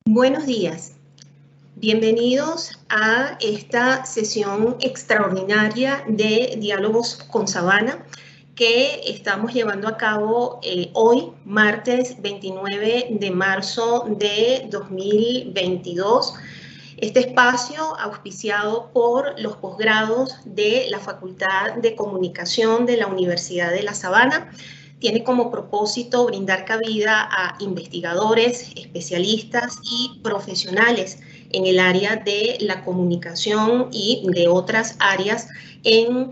Buenos días, bienvenidos a esta sesión extraordinaria de Diálogos con Sabana que estamos llevando a cabo hoy, martes 29 de marzo de 2022. Este espacio auspiciado por los posgrados de la Facultad de Comunicación de la Universidad de La Sabana tiene como propósito brindar cabida a investigadores, especialistas y profesionales en el área de la comunicación y de otras áreas en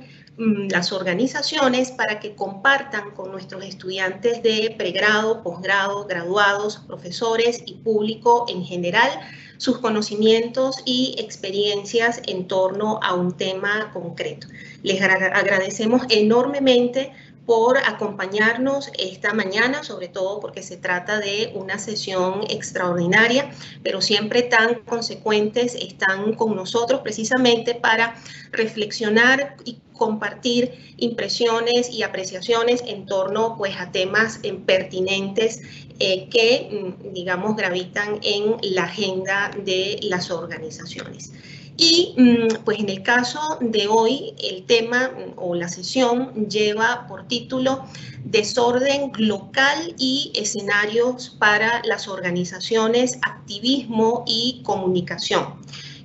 las organizaciones para que compartan con nuestros estudiantes de pregrado, posgrado, graduados, profesores y público en general sus conocimientos y experiencias en torno a un tema concreto. Les agradecemos enormemente por acompañarnos esta mañana, sobre todo porque se trata de una sesión extraordinaria, pero siempre tan consecuentes, están con nosotros precisamente para reflexionar y compartir impresiones y apreciaciones en torno pues, a temas pertinentes que, digamos, gravitan en la agenda de las organizaciones. Y pues en el caso de hoy, el tema o la sesión lleva por título Desorden local y escenarios para las organizaciones, activismo y comunicación.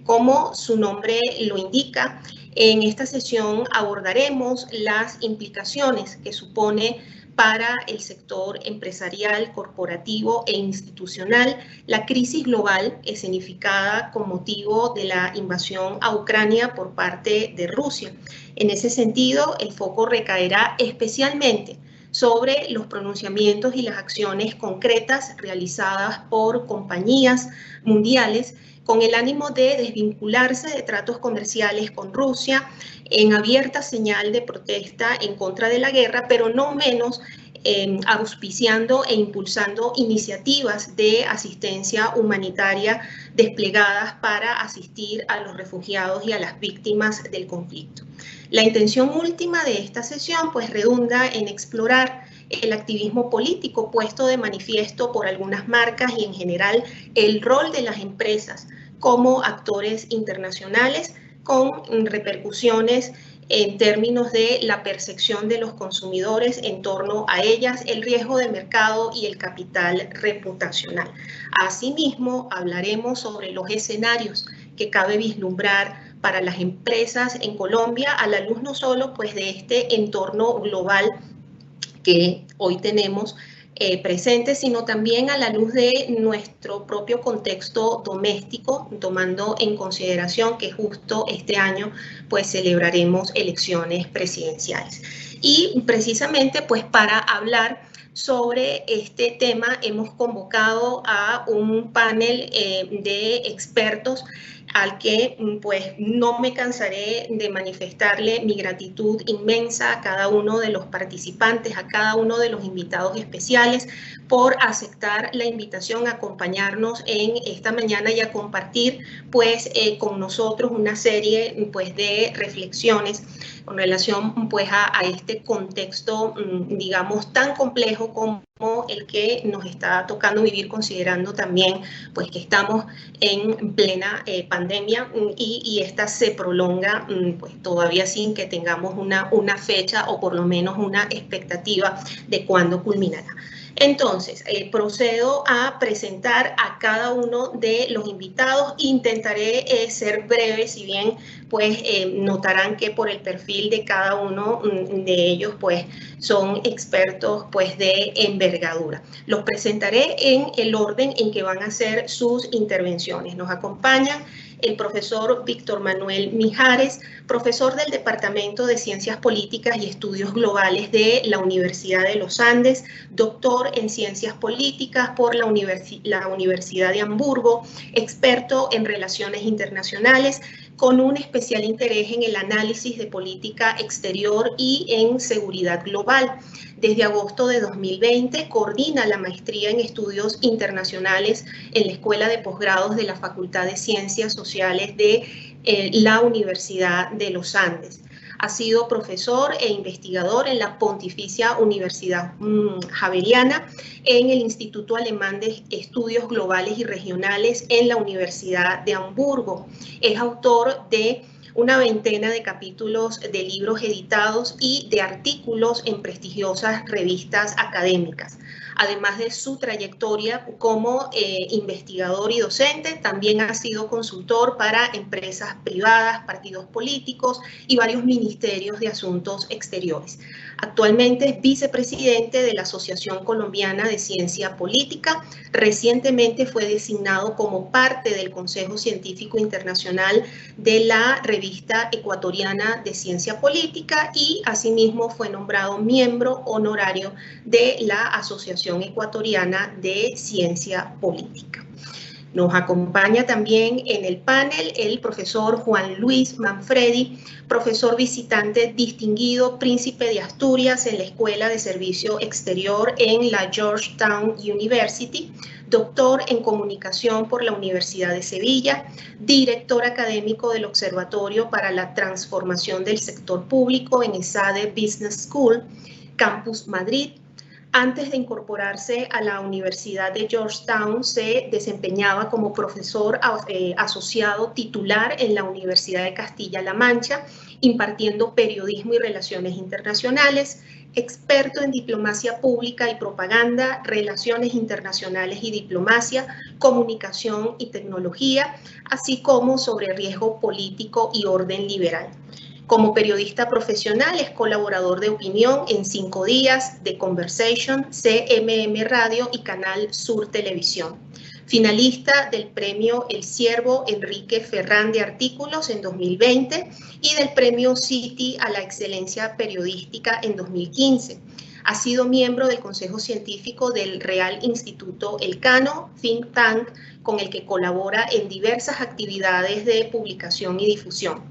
Como su nombre lo indica, en esta sesión abordaremos las implicaciones que supone para el sector empresarial, corporativo e institucional la crisis global escenificada con motivo de la invasión a Ucrania por parte de Rusia. En ese sentido, el foco recaerá especialmente sobre los pronunciamientos y las acciones concretas realizadas por compañías mundiales con el ánimo de desvincularse de tratos comerciales con Rusia en abierta señal de protesta en contra de la guerra, pero no menos auspiciando e impulsando iniciativas de asistencia humanitaria desplegadas para asistir a los refugiados y a las víctimas del conflicto. La intención última de esta sesión pues redunda en explorar el activismo político puesto de manifiesto por algunas marcas y en general el rol de las empresas como actores internacionales con repercusiones en términos de la percepción de los consumidores en torno a ellas, el riesgo de mercado y el capital reputacional. Asimismo, hablaremos sobre los escenarios que cabe vislumbrar para las empresas en Colombia a la luz no solo pues, de este entorno global que hoy tenemos presente, sino también a la luz de nuestro propio contexto doméstico, tomando en consideración que justo este año pues celebraremos elecciones presidenciales. Y precisamente pues para hablar sobre este tema hemos convocado a un panel de expertos al que pues no me cansaré de manifestarle mi gratitud inmensa a cada uno de los participantes, a cada uno de los invitados especiales por aceptar la invitación a acompañarnos en esta mañana y a compartir pues con nosotros una serie pues de reflexiones con relación pues a este contexto digamos tan complejo como el que nos está tocando vivir, considerando también pues que estamos en plena pandemia y esta se prolonga pues todavía sin que tengamos una fecha o por lo menos una expectativa de cuándo culminará. Entonces, procedo a presentar a cada uno de los invitados. Intentaré ser breve, si bien pues notarán que por el perfil de cada uno de ellos pues son expertos pues de envergadura. Los presentaré en el orden en que van a hacer sus intervenciones. Nos acompañan el profesor Víctor Manuel Mijares, profesor del Departamento de Ciencias Políticas y Estudios Globales de la Universidad de los Andes, doctor en Ciencias Políticas por la Universidad de Hamburgo, experto en Relaciones Internacionales, con un especial interés en el análisis de política exterior y en seguridad global. Desde agosto de 2020 coordina la maestría en estudios internacionales en la Escuela de Posgrados de la Facultad de Ciencias Sociales de la Universidad de los Andes. Ha sido profesor e investigador en la Pontificia Universidad Javeriana, en el Instituto Alemán de Estudios Globales y Regionales en la Universidad de Hamburgo. Es autor de una veintena de capítulos de libros editados y de artículos en prestigiosas revistas académicas. Además de su trayectoria como investigador y docente, también ha sido consultor para empresas privadas, partidos políticos y varios ministerios de asuntos exteriores. Actualmente es vicepresidente de la Asociación Colombiana de Ciencia Política. Recientemente fue designado como parte del Consejo Científico Internacional de la Revista Ecuatoriana de Ciencia Política y asimismo fue nombrado miembro honorario de la Asociación Ecuatoriana de Ciencia Política. Nos acompaña también en el panel el profesor Juan Luis Manfredi, profesor visitante distinguido, príncipe de Asturias en la Escuela de Servicio Exterior en la Georgetown University, doctor en comunicación por la Universidad de Sevilla, director académico del Observatorio para la Transformación del Sector Público en ESADE Business School, Campus Madrid. Antes de incorporarse a la Universidad de Georgetown, se desempeñaba como profesor asociado titular en la Universidad de Castilla-La Mancha, impartiendo periodismo y relaciones internacionales, experto en diplomacia pública y propaganda, relaciones internacionales y diplomacia, comunicación y tecnología, así como sobre riesgo político y orden liberal. Como periodista profesional es colaborador de opinión en 5 Días, The Conversation, CMM Radio y Canal Sur Televisión. Finalista del premio El Ciervo Enrique Ferrán de Artículos en 2020 y del premio City a la Excelencia Periodística en 2015. Ha sido miembro del Consejo Científico del Real Instituto Elcano, think tank, con el que colabora en diversas actividades de publicación y difusión.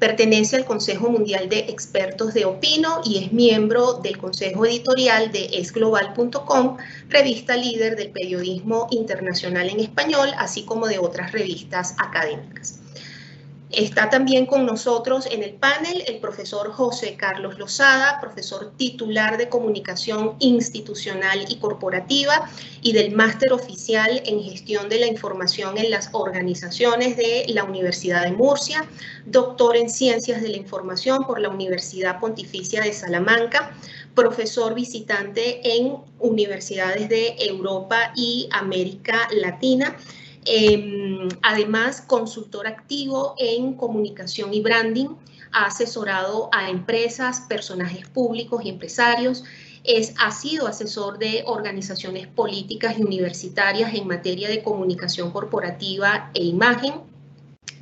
Pertenece al Consejo Mundial de Expertos de Opino y es miembro del Consejo Editorial de esglobal.com, revista líder del periodismo internacional en español, así como de otras revistas académicas. Está también con nosotros en el panel el profesor José Carlos Lozada, profesor titular de Comunicación Institucional y Corporativa y del Máster Oficial en Gestión de la Información en las Organizaciones de la Universidad de Murcia, doctor en Ciencias de la Información por la Universidad Pontificia de Salamanca, profesor visitante en universidades de Europa y América Latina. Además, consultor activo en comunicación y branding, ha asesorado a empresas, personajes públicos y empresarios, ha sido asesor de organizaciones políticas y universitarias en materia de comunicación corporativa e imagen,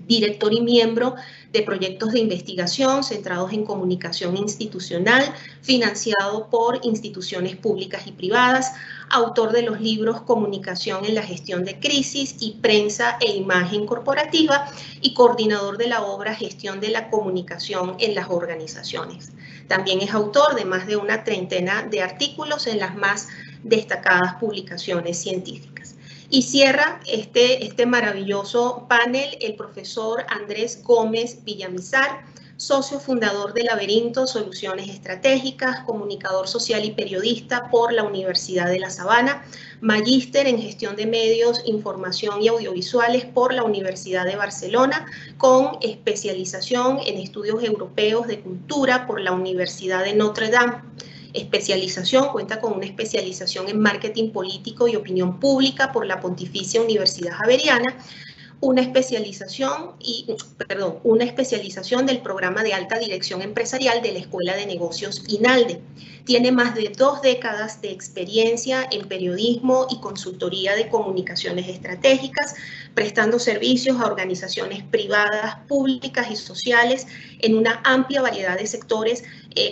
director y miembro de proyectos de investigación centrados en comunicación institucional, financiado por instituciones públicas y privadas, autor de los libros Comunicación en la Gestión de Crisis y Prensa e Imagen Corporativa y coordinador de la obra Gestión de la Comunicación en las Organizaciones. También es autor de más de una treintena de artículos en las más destacadas publicaciones científicas. Y cierra este maravilloso panel el profesor Andrés Gómez Villamizar, socio fundador de Laberinto Soluciones Estratégicas, comunicador social y periodista por la Universidad de La Sabana, magíster en gestión de medios, información y audiovisuales por la Universidad de Barcelona, con especialización en estudios europeos de cultura por la Universidad de Notre Dame. Cuenta con una especialización en marketing político y opinión pública por la Pontificia Universidad Javeriana, una especialización del programa de alta dirección empresarial de la Escuela de Negocios INALDE. Tiene más de 2 décadas de experiencia en periodismo y consultoría de comunicaciones estratégicas, prestando servicios a organizaciones privadas, públicas y sociales en una amplia variedad de sectores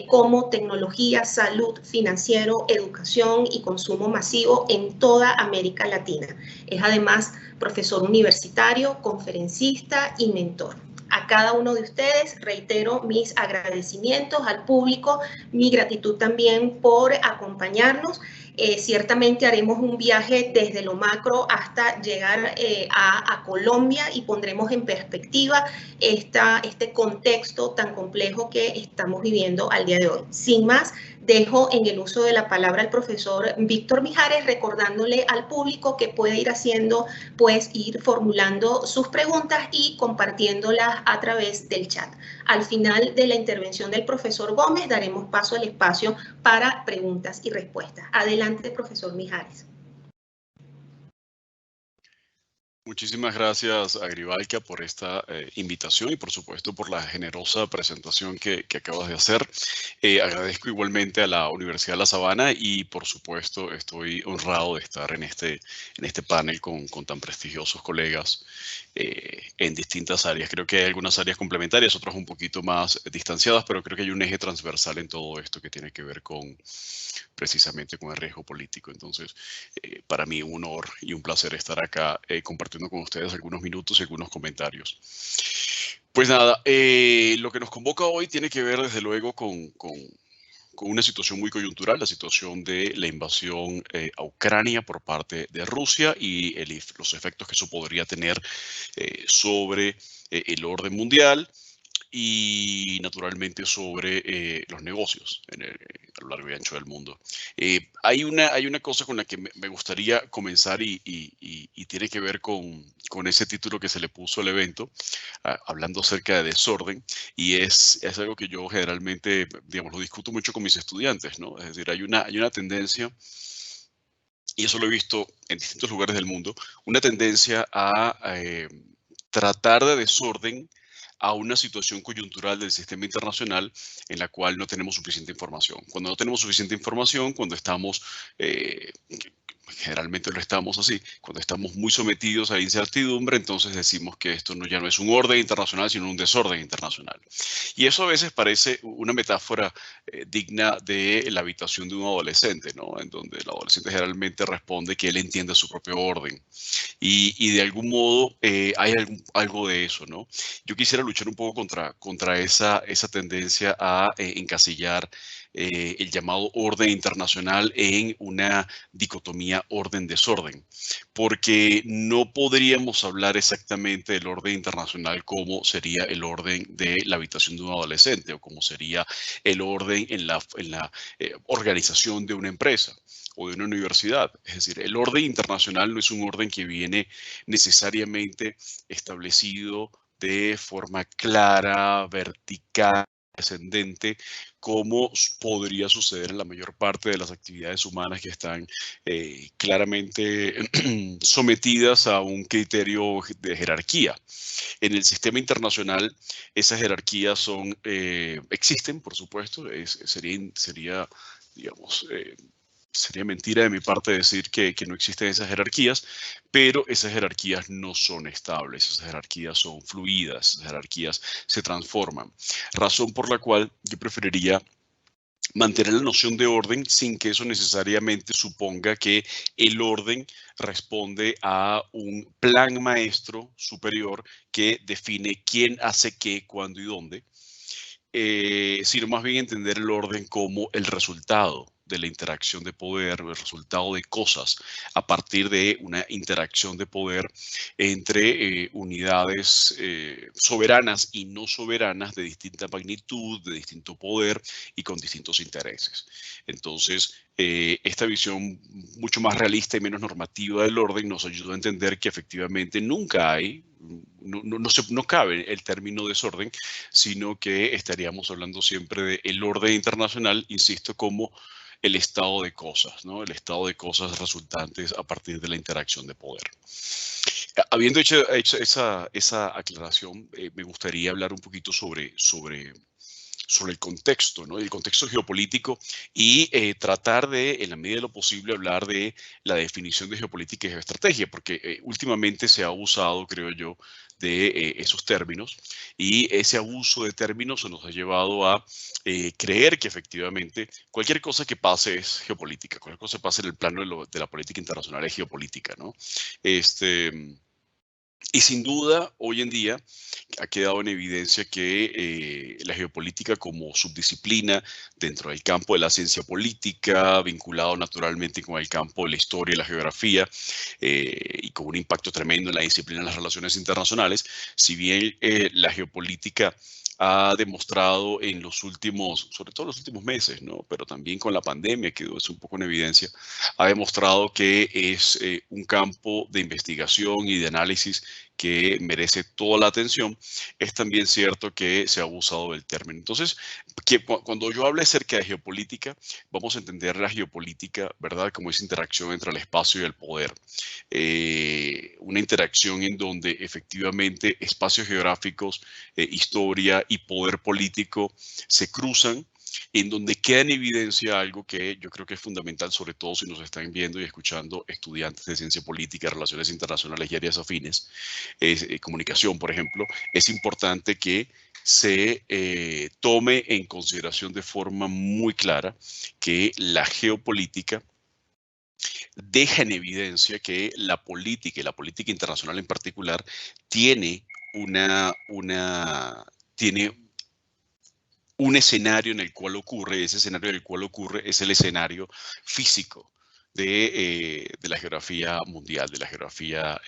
como tecnología, salud, financiero, educación y consumo masivo en toda América Latina. Es además profesor universitario, conferencista y mentor. A cada uno de ustedes reitero mis agradecimientos, al público, mi gratitud también por acompañarnos Ciertamente haremos un viaje desde lo macro hasta llegar a Colombia y pondremos en perspectiva este contexto tan complejo que estamos viviendo al día de hoy. Sin más, dejo en el uso de la palabra al profesor Víctor Mijares, recordándole al público que puede ir haciendo, pues ir formulando sus preguntas y compartiéndolas a través del chat. Al final de la intervención del profesor Gómez, daremos paso al espacio para preguntas y respuestas. Adelante, profesor Mijares. Muchísimas gracias, Agrivalkia, por esta invitación y, por supuesto, por la generosa presentación que acabas de hacer. Agradezco igualmente a la Universidad de La Sabana y, por supuesto, estoy honrado de estar en este panel con tan prestigiosos colegas en distintas áreas. Creo que hay algunas áreas complementarias, otras un poquito más distanciadas, pero creo que hay un eje transversal en todo esto que tiene que ver precisamente con el riesgo político. Entonces, para mí un honor y un placer estar acá compartiendo con ustedes algunos minutos y algunos comentarios. Pues nada, lo que nos convoca hoy tiene que ver desde luego con una situación muy coyuntural, la situación de la invasión a Ucrania por parte de Rusia y los efectos que eso podría tener sobre el orden mundial y naturalmente sobre los negocios a lo largo y ancho del mundo. Hay una cosa con la que me gustaría comenzar y tiene que ver con ese título que se le puso al evento, hablando acerca de desorden, y es algo que yo generalmente, digamos, lo discuto mucho con mis estudiantes, ¿no? Es decir, hay una tendencia, y eso lo he visto en distintos lugares del mundo, una tendencia a tratar de desorden a una situación coyuntural del sistema internacional en la cual no tenemos suficiente información. Cuando no tenemos suficiente información, cuando estamos, generalmente lo estamos así, cuando estamos muy sometidos a la incertidumbre, entonces decimos que esto ya no es un orden internacional, sino un desorden internacional. Y eso a veces parece una metáfora digna de la habitación de un adolescente, ¿no? En donde el adolescente generalmente responde que él entiende su propio orden. Y de algún modo hay algo de eso, ¿no? Yo quisiera luchar un poco contra esa tendencia a encasillar el llamado orden internacional en una dicotomía orden-desorden, porque no podríamos hablar exactamente del orden internacional como sería el orden de la habitación de un adolescente o como sería el orden en la organización de una empresa o de una universidad. Es decir, el orden internacional no es un orden que viene necesariamente establecido de forma clara, vertical, ascendente, como podría suceder en la mayor parte de las actividades humanas que están claramente sometidas a un criterio de jerarquía. En el sistema internacional, esas jerarquías existen, por supuesto. Sería digamos, sería mentira de mi parte decir que no existen esas jerarquías, pero esas jerarquías no son estables, esas jerarquías son fluidas, esas jerarquías se transforman. Razón por la cual yo preferiría mantener la noción de orden sin que eso necesariamente suponga que el orden responde a un plan maestro superior que define quién hace qué, cuándo y dónde, sino más bien entender el orden como el resultado de la interacción de poder, el resultado de cosas a partir de una interacción de poder entre unidades soberanas y no soberanas de distinta magnitud, de distinto poder y con distintos intereses. Entonces, esta visión mucho más realista y menos normativa del orden nos ayuda a entender que efectivamente nunca hay, no cabe el término desorden, sino que estaríamos hablando siempre del orden internacional, insisto, como el estado de cosas, ¿no? El estado de cosas resultantes a partir de la interacción de poder. Habiendo hecho esa aclaración, me gustaría hablar un poquito sobre el contexto, ¿no? El contexto geopolítico y tratar de, en la medida de lo posible, hablar de la definición de geopolítica y geoestrategia, porque últimamente se ha abusado, creo yo, de esos términos y ese abuso de términos nos ha llevado a creer que efectivamente cualquier cosa que pase es geopolítica, cualquier cosa que pase en el plano de la política internacional es geopolítica, ¿no? Y sin duda, hoy en día ha quedado en evidencia que la geopolítica como subdisciplina dentro del campo de la ciencia política, vinculado naturalmente con el campo de la historia y la geografía, y con un impacto tremendo en la disciplina de las relaciones internacionales, si bien la geopolítica ha demostrado en los últimos, sobre todo los últimos meses, ¿no? Pero también con la pandemia, quedó eso un poco en evidencia, ha demostrado que es un campo de investigación y de análisis que merece toda la atención. Es también cierto que se ha abusado del término. Entonces, cuando yo hable acerca de geopolítica, vamos a entender la geopolítica, ¿verdad? Como esa interacción entre el espacio y el poder. Una interacción en donde efectivamente espacios geográficos, historia y poder político se cruzan, en donde queda en evidencia algo que yo creo que es fundamental, sobre todo si nos están viendo y escuchando estudiantes de ciencia política, relaciones internacionales y áreas afines, comunicación, por ejemplo. Es importante que se tome en consideración de forma muy clara que la geopolítica deja en evidencia que la política y la política internacional en particular tiene tiene un escenario en el cual ocurre, ese escenario en el cual ocurre es el escenario físico de la geografía mundial, de la geografía,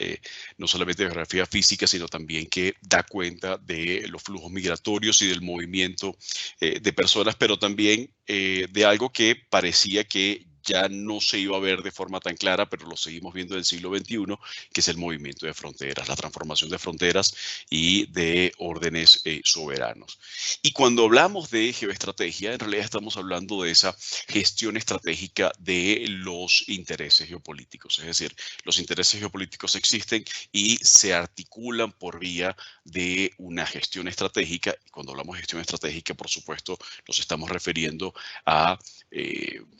no solamente de geografía física, sino también que da cuenta de los flujos migratorios y del movimiento de personas, pero también de algo que parecía que ya no se iba a ver de forma tan clara, pero lo seguimos viendo en el siglo XXI, que es el movimiento de fronteras, la transformación de fronteras y de órdenes soberanos. Y cuando hablamos de geoestrategia, en realidad estamos hablando de esa gestión estratégica de los intereses geopolíticos. Es decir, los intereses geopolíticos existen y se articulan por vía de una gestión estratégica. Y cuando hablamos de gestión estratégica, por supuesto, nos estamos refiriendo a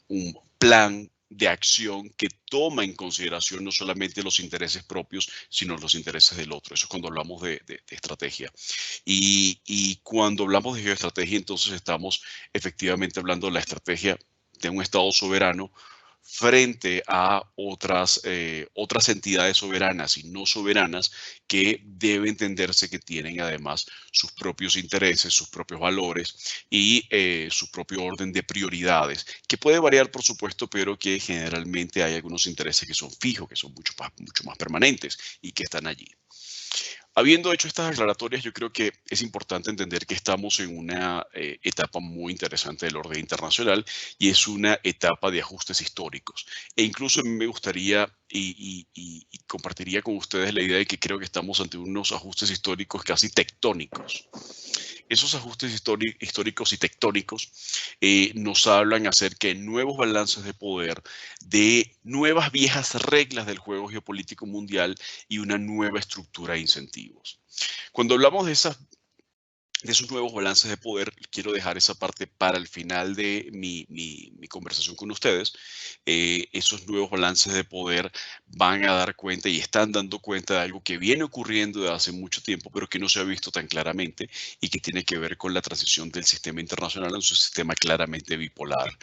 un plan de acción que toma en consideración no solamente los intereses propios, sino los intereses del otro. Eso es cuando hablamos de estrategia. Y cuando hablamos de geoestrategia, entonces estamos efectivamente hablando de la estrategia de un Estado soberano frente a otras entidades soberanas y no soberanas que debe entenderse que tienen además sus propios intereses, sus propios valores y su propio orden de prioridades, que puede variar por supuesto, pero que generalmente hay algunos intereses que son fijos, que son mucho más permanentes y que están allí. Habiendo hecho estas aclaratorias, yo creo que es importante entender que estamos en una etapa muy interesante del orden internacional y es una etapa de ajustes históricos. E incluso a mí me gustaría y compartiría con ustedes la idea de que creo que estamos ante unos ajustes históricos casi tectónicos. Esos ajustes históricos y tectónicos nos hablan acerca de nuevos balances de poder, de nuevas viejas reglas del juego geopolítico mundial y una nueva estructura de incentivos. Cuando hablamos de esos nuevos balances de poder, quiero dejar esa parte para el final de mi conversación con ustedes. Esos nuevos balances de poder van a dar cuenta y están dando cuenta de algo que viene ocurriendo desde hace mucho tiempo, pero que no se ha visto tan claramente y que tiene que ver con la transición del sistema internacional a un sistema claramente bipolar.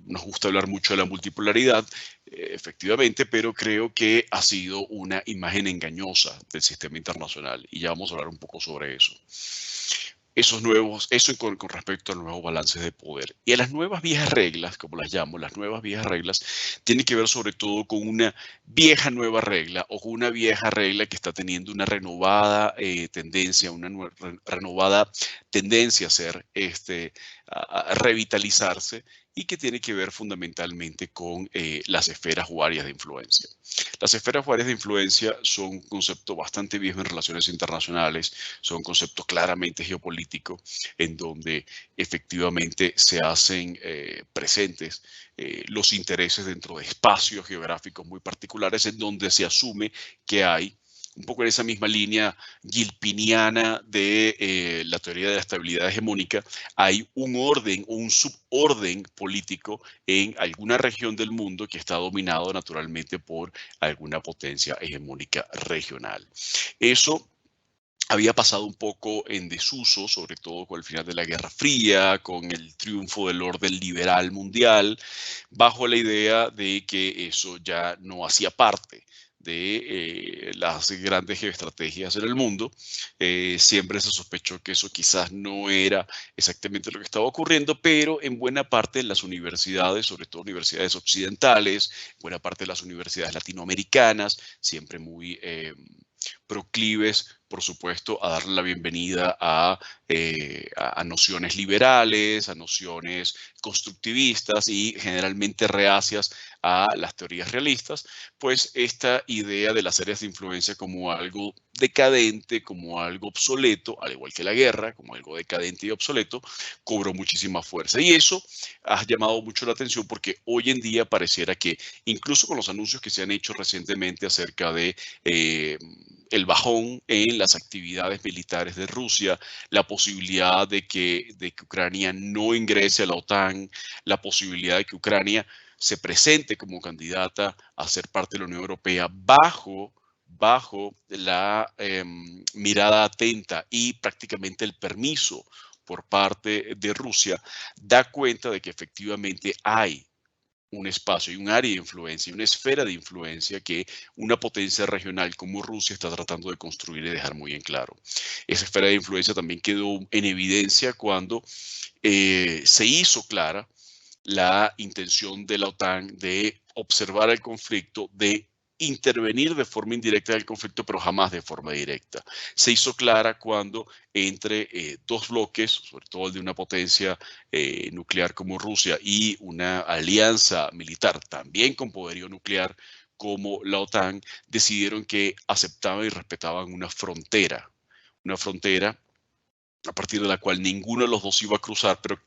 Nos gusta hablar mucho de la multipolaridad, efectivamente, pero creo que ha sido una imagen engañosa del sistema internacional y ya vamos a hablar un poco sobre eso. Eso con respecto a los nuevos balances de poder. Y a las nuevas viejas reglas, como las llamo, las nuevas viejas reglas, tienen que ver sobre todo con una vieja nueva regla o con una vieja regla que está teniendo una renovada tendencia, renovada tendencia a ser, a revitalizarse y que tiene que ver fundamentalmente con las esferas o áreas de influencia. Las esferas o áreas de influencia son un concepto bastante viejo en relaciones internacionales, son conceptos claramente geopolíticos, en donde efectivamente se hacen presentes los intereses dentro de espacios geográficos muy particulares, en donde se asume que hay un poco en esa misma línea gilpiniana de la teoría de la estabilidad hegemónica, hay un orden o un suborden político en alguna región del mundo que está dominado naturalmente por alguna potencia hegemónica regional. Eso había pasado un poco en desuso, sobre todo con el final de la Guerra Fría, con el triunfo del orden liberal mundial, bajo la idea de que eso ya no hacía parte de las grandes geoestrategias en el mundo. Siempre se sospechó que eso quizás no era exactamente lo que estaba ocurriendo, pero en buena parte de las universidades, sobre todo universidades occidentales, buena parte de las universidades latinoamericanas, siempre muy proclives, por supuesto, a darle la bienvenida a nociones liberales, a nociones constructivistas y generalmente reacias a las teorías realistas, pues esta idea de las áreas de influencia como algo decadente, como algo obsoleto, al igual que la guerra, como algo decadente y obsoleto, cobró muchísima fuerza. Y eso ha llamado mucho la atención porque hoy en día pareciera que, incluso con los anuncios que se han hecho recientemente acerca de el bajón en las actividades militares de Rusia, la posibilidad de que Ucrania no ingrese a la OTAN, la posibilidad de que Ucrania se presente como candidata a ser parte de la Unión Europea bajo la mirada atenta y prácticamente el permiso por parte de Rusia, da cuenta de que efectivamente hay un espacio y un área de influencia, una esfera de influencia que una potencia regional como Rusia está tratando de construir y dejar muy en claro. Esa esfera de influencia también quedó en evidencia cuando se hizo clara la intención de la OTAN de observar el conflicto, de intervenir de forma indirecta en el conflicto, pero jamás de forma directa. Se hizo clara cuando entre dos bloques, sobre todo el de una potencia nuclear como Rusia y una alianza militar también con poderío nuclear como la OTAN, decidieron que aceptaban y respetaban una frontera a partir de la cual ninguno de los dos iba a cruzar, pero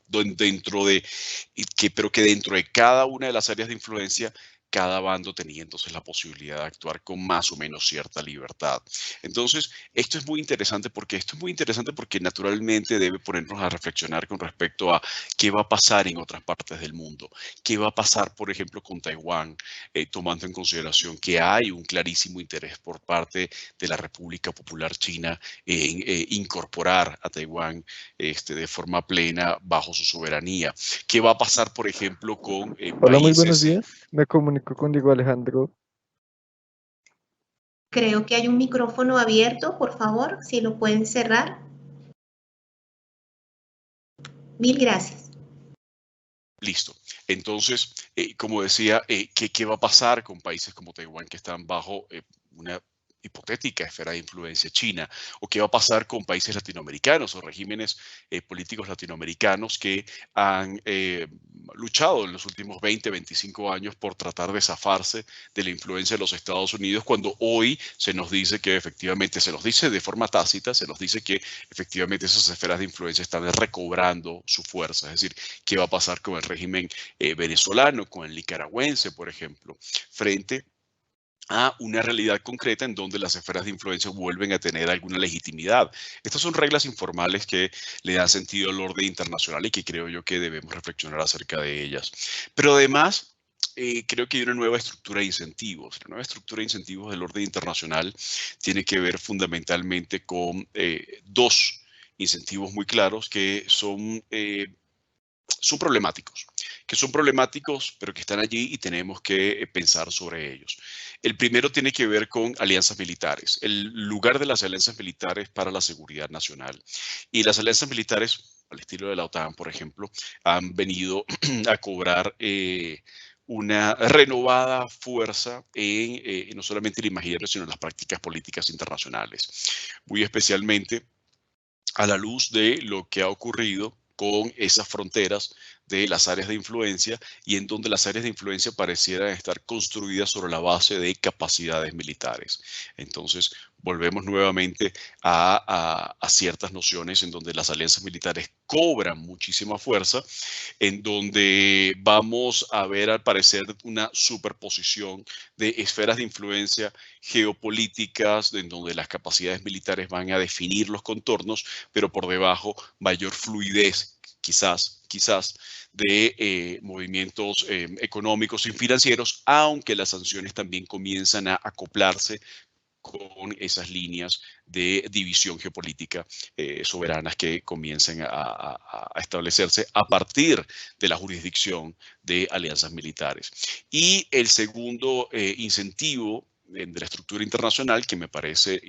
que dentro de cada una de las áreas de influencia, cada bando tenía entonces la posibilidad de actuar con más o menos cierta libertad. Entonces, esto es muy interesante porque naturalmente debe ponernos a reflexionar con respecto a qué va a pasar en otras partes del mundo, qué va a pasar, por ejemplo, con Taiwán, tomando en consideración que hay un clarísimo interés por parte de la República Popular China en incorporar a Taiwán de forma plena bajo su soberanía. ¿Qué va a pasar, por ejemplo, con Hola, muy buenos países? días. Me comunico con Diego Alejandro. Creo que hay un micrófono abierto, por favor, si lo pueden cerrar. Mil gracias. Listo. Entonces, como decía, ¿qué va a pasar con países como Taiwán que están bajo una hipotética esfera de influencia china? ¿O qué va a pasar con países latinoamericanos o regímenes políticos latinoamericanos que han luchado en los últimos 20, 25 años por tratar de zafarse de la influencia de los Estados Unidos, cuando hoy se nos dice que efectivamente, se nos dice de forma tácita, se nos dice que efectivamente esas esferas de influencia están recobrando su fuerza? Es decir, ¿qué va a pasar con el régimen venezolano, con el nicaragüense, por ejemplo, frente a una realidad concreta en donde las esferas de influencia vuelven a tener alguna legitimidad? Estas son reglas informales que le dan sentido al orden internacional y que creo yo que debemos reflexionar acerca de ellas. Pero además, creo que hay una nueva estructura de incentivos. La nueva estructura de incentivos del orden internacional tiene que ver fundamentalmente con dos incentivos muy claros que son problemáticos, pero que están allí y tenemos que pensar sobre ellos. El primero tiene que ver con alianzas militares, el lugar de las alianzas militares para la seguridad nacional. Y las alianzas militares, al estilo de la OTAN, por ejemplo, han venido a cobrar una renovada fuerza en no solamente el imaginario, sino en las prácticas políticas internacionales. Muy especialmente a la luz de lo que ha ocurrido con esas fronteras de las áreas de influencia y en donde las áreas de influencia parecieran estar construidas sobre la base de capacidades militares. Entonces, volvemos nuevamente a ciertas nociones en donde las alianzas militares cobran muchísima fuerza, en donde vamos a ver al parecer una superposición de esferas de influencia geopolíticas, en donde las capacidades militares van a definir los contornos, pero por debajo mayor fluidez quizás de movimientos económicos y financieros, aunque las sanciones también comienzan a acoplarse con esas líneas de división geopolítica soberanas que comiencen a establecerse a partir de la jurisdicción de alianzas militares. Y el segundo incentivo la estructura internacional, que me parece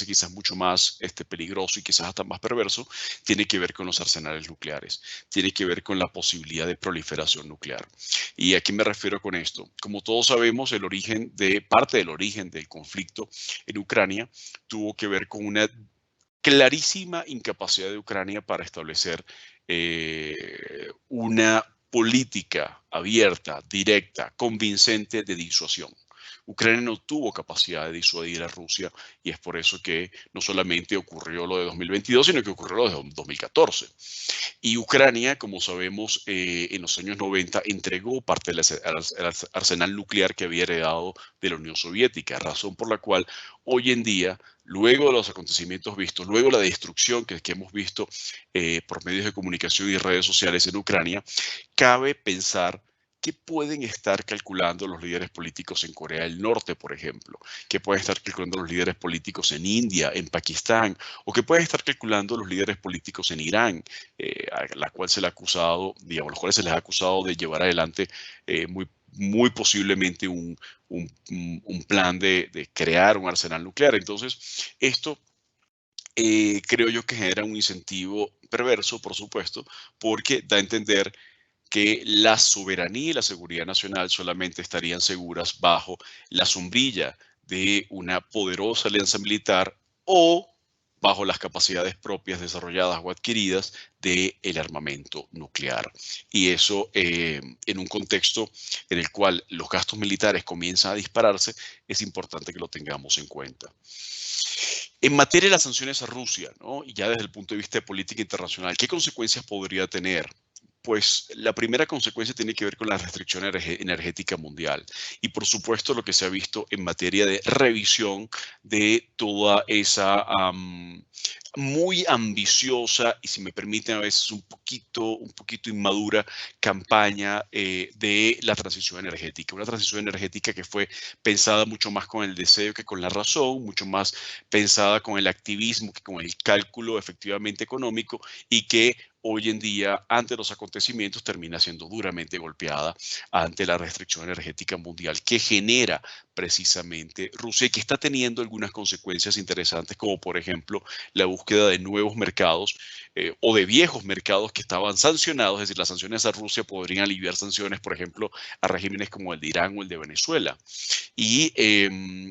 quizás mucho más peligroso y quizás hasta más perverso, tiene que ver con los arsenales nucleares, tiene que ver con la posibilidad de proliferación nuclear. ¿Y a qué me refiero con esto? Como todos sabemos, parte del origen del conflicto en Ucrania tuvo que ver con una clarísima incapacidad de Ucrania para establecer una política abierta, directa, convincente de disuasión. Ucrania no tuvo capacidad de disuadir a Rusia y es por eso que no solamente ocurrió lo de 2022, sino que ocurrió lo de 2014. Y Ucrania, como sabemos, en los años 90 entregó parte del arsenal nuclear que había heredado de la Unión Soviética, razón por la cual hoy en día, luego de los acontecimientos vistos, luego de la destrucción que hemos visto por medios de comunicación y redes sociales en Ucrania, cabe pensar ¿qué pueden estar calculando los líderes políticos en Corea del Norte, por ejemplo? ¿Qué pueden estar calculando los líderes políticos en India, en Pakistán? ¿O qué pueden estar calculando los líderes políticos en Irán, a la cual se le ha acusado, digamos, los cuales se les ha acusado de llevar adelante muy posiblemente un plan de crear un arsenal nuclear? Entonces, esto creo yo que genera un incentivo perverso, por supuesto, porque da a entender que la soberanía y la seguridad nacional solamente estarían seguras bajo la sombrilla de una poderosa alianza militar o bajo las capacidades propias desarrolladas o adquiridas del armamento nuclear. Y eso en un contexto en el cual los gastos militares comienzan a dispararse, es importante que lo tengamos en cuenta. En materia de las sanciones a Rusia, ¿no? Y ya desde el punto de vista de política internacional, ¿qué consecuencias podría tener? Pues la primera consecuencia tiene que ver con la restricción energética mundial y por supuesto lo que se ha visto en materia de revisión de toda esa muy ambiciosa y, si me permiten, a veces un poquito inmadura campaña de la transición energética. Una transición energética que fue pensada mucho más con el deseo que con la razón, mucho más pensada con el activismo que con el cálculo efectivamente económico y que hoy en día, ante los acontecimientos, termina siendo duramente golpeada ante la restricción energética mundial que genera precisamente Rusia y que está teniendo algunas consecuencias interesantes, como por ejemplo la búsqueda de nuevos mercados o de viejos mercados que estaban sancionados. Es decir, las sanciones a Rusia podrían aliviar sanciones, por ejemplo, a regímenes como el de Irán o el de Venezuela. Y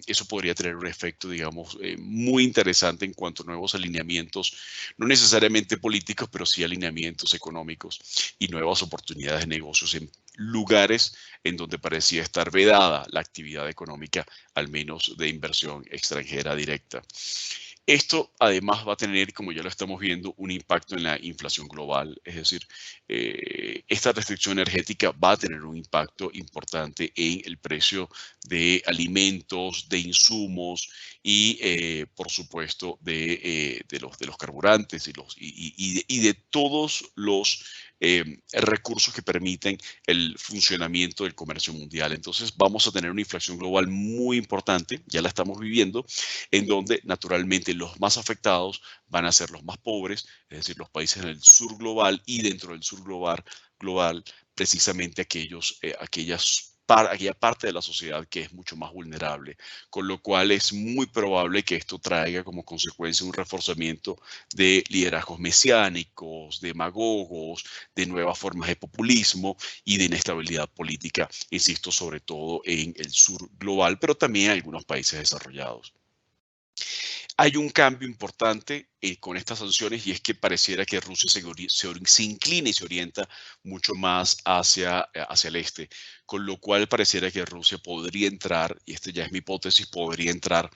eso podría tener un efecto, digamos, muy interesante en cuanto a nuevos alineamientos, no necesariamente políticos, pero sí alineamientos económicos y nuevas oportunidades de negocios en lugares en donde parecía estar vedada la actividad económica, al menos de inversión extranjera directa. Esto además va a tener, como ya lo estamos viendo, un impacto en la inflación global. Es decir, esta restricción energética va a tener un impacto importante en el precio de alimentos, de insumos y, por supuesto, de los carburantes y de todos los recursos que permiten el funcionamiento del comercio mundial. Entonces vamos a tener una inflación global muy importante, ya la estamos viviendo, en donde naturalmente los más afectados van a ser los más pobres, es decir, los países en el sur global y dentro del sur global precisamente aquella parte de la sociedad que es mucho más vulnerable, con lo cual es muy probable que esto traiga como consecuencia un reforzamiento de liderazgos mesiánicos, demagogos, de nuevas formas de populismo y de inestabilidad política, insisto, sobre todo en el sur global, pero también en algunos países desarrollados. Hay un cambio importante con estas sanciones y es que pareciera que Rusia se inclina y se orienta mucho más hacia el este, con lo cual pareciera que Rusia podría entrar, y esta ya es mi hipótesis, podría entrar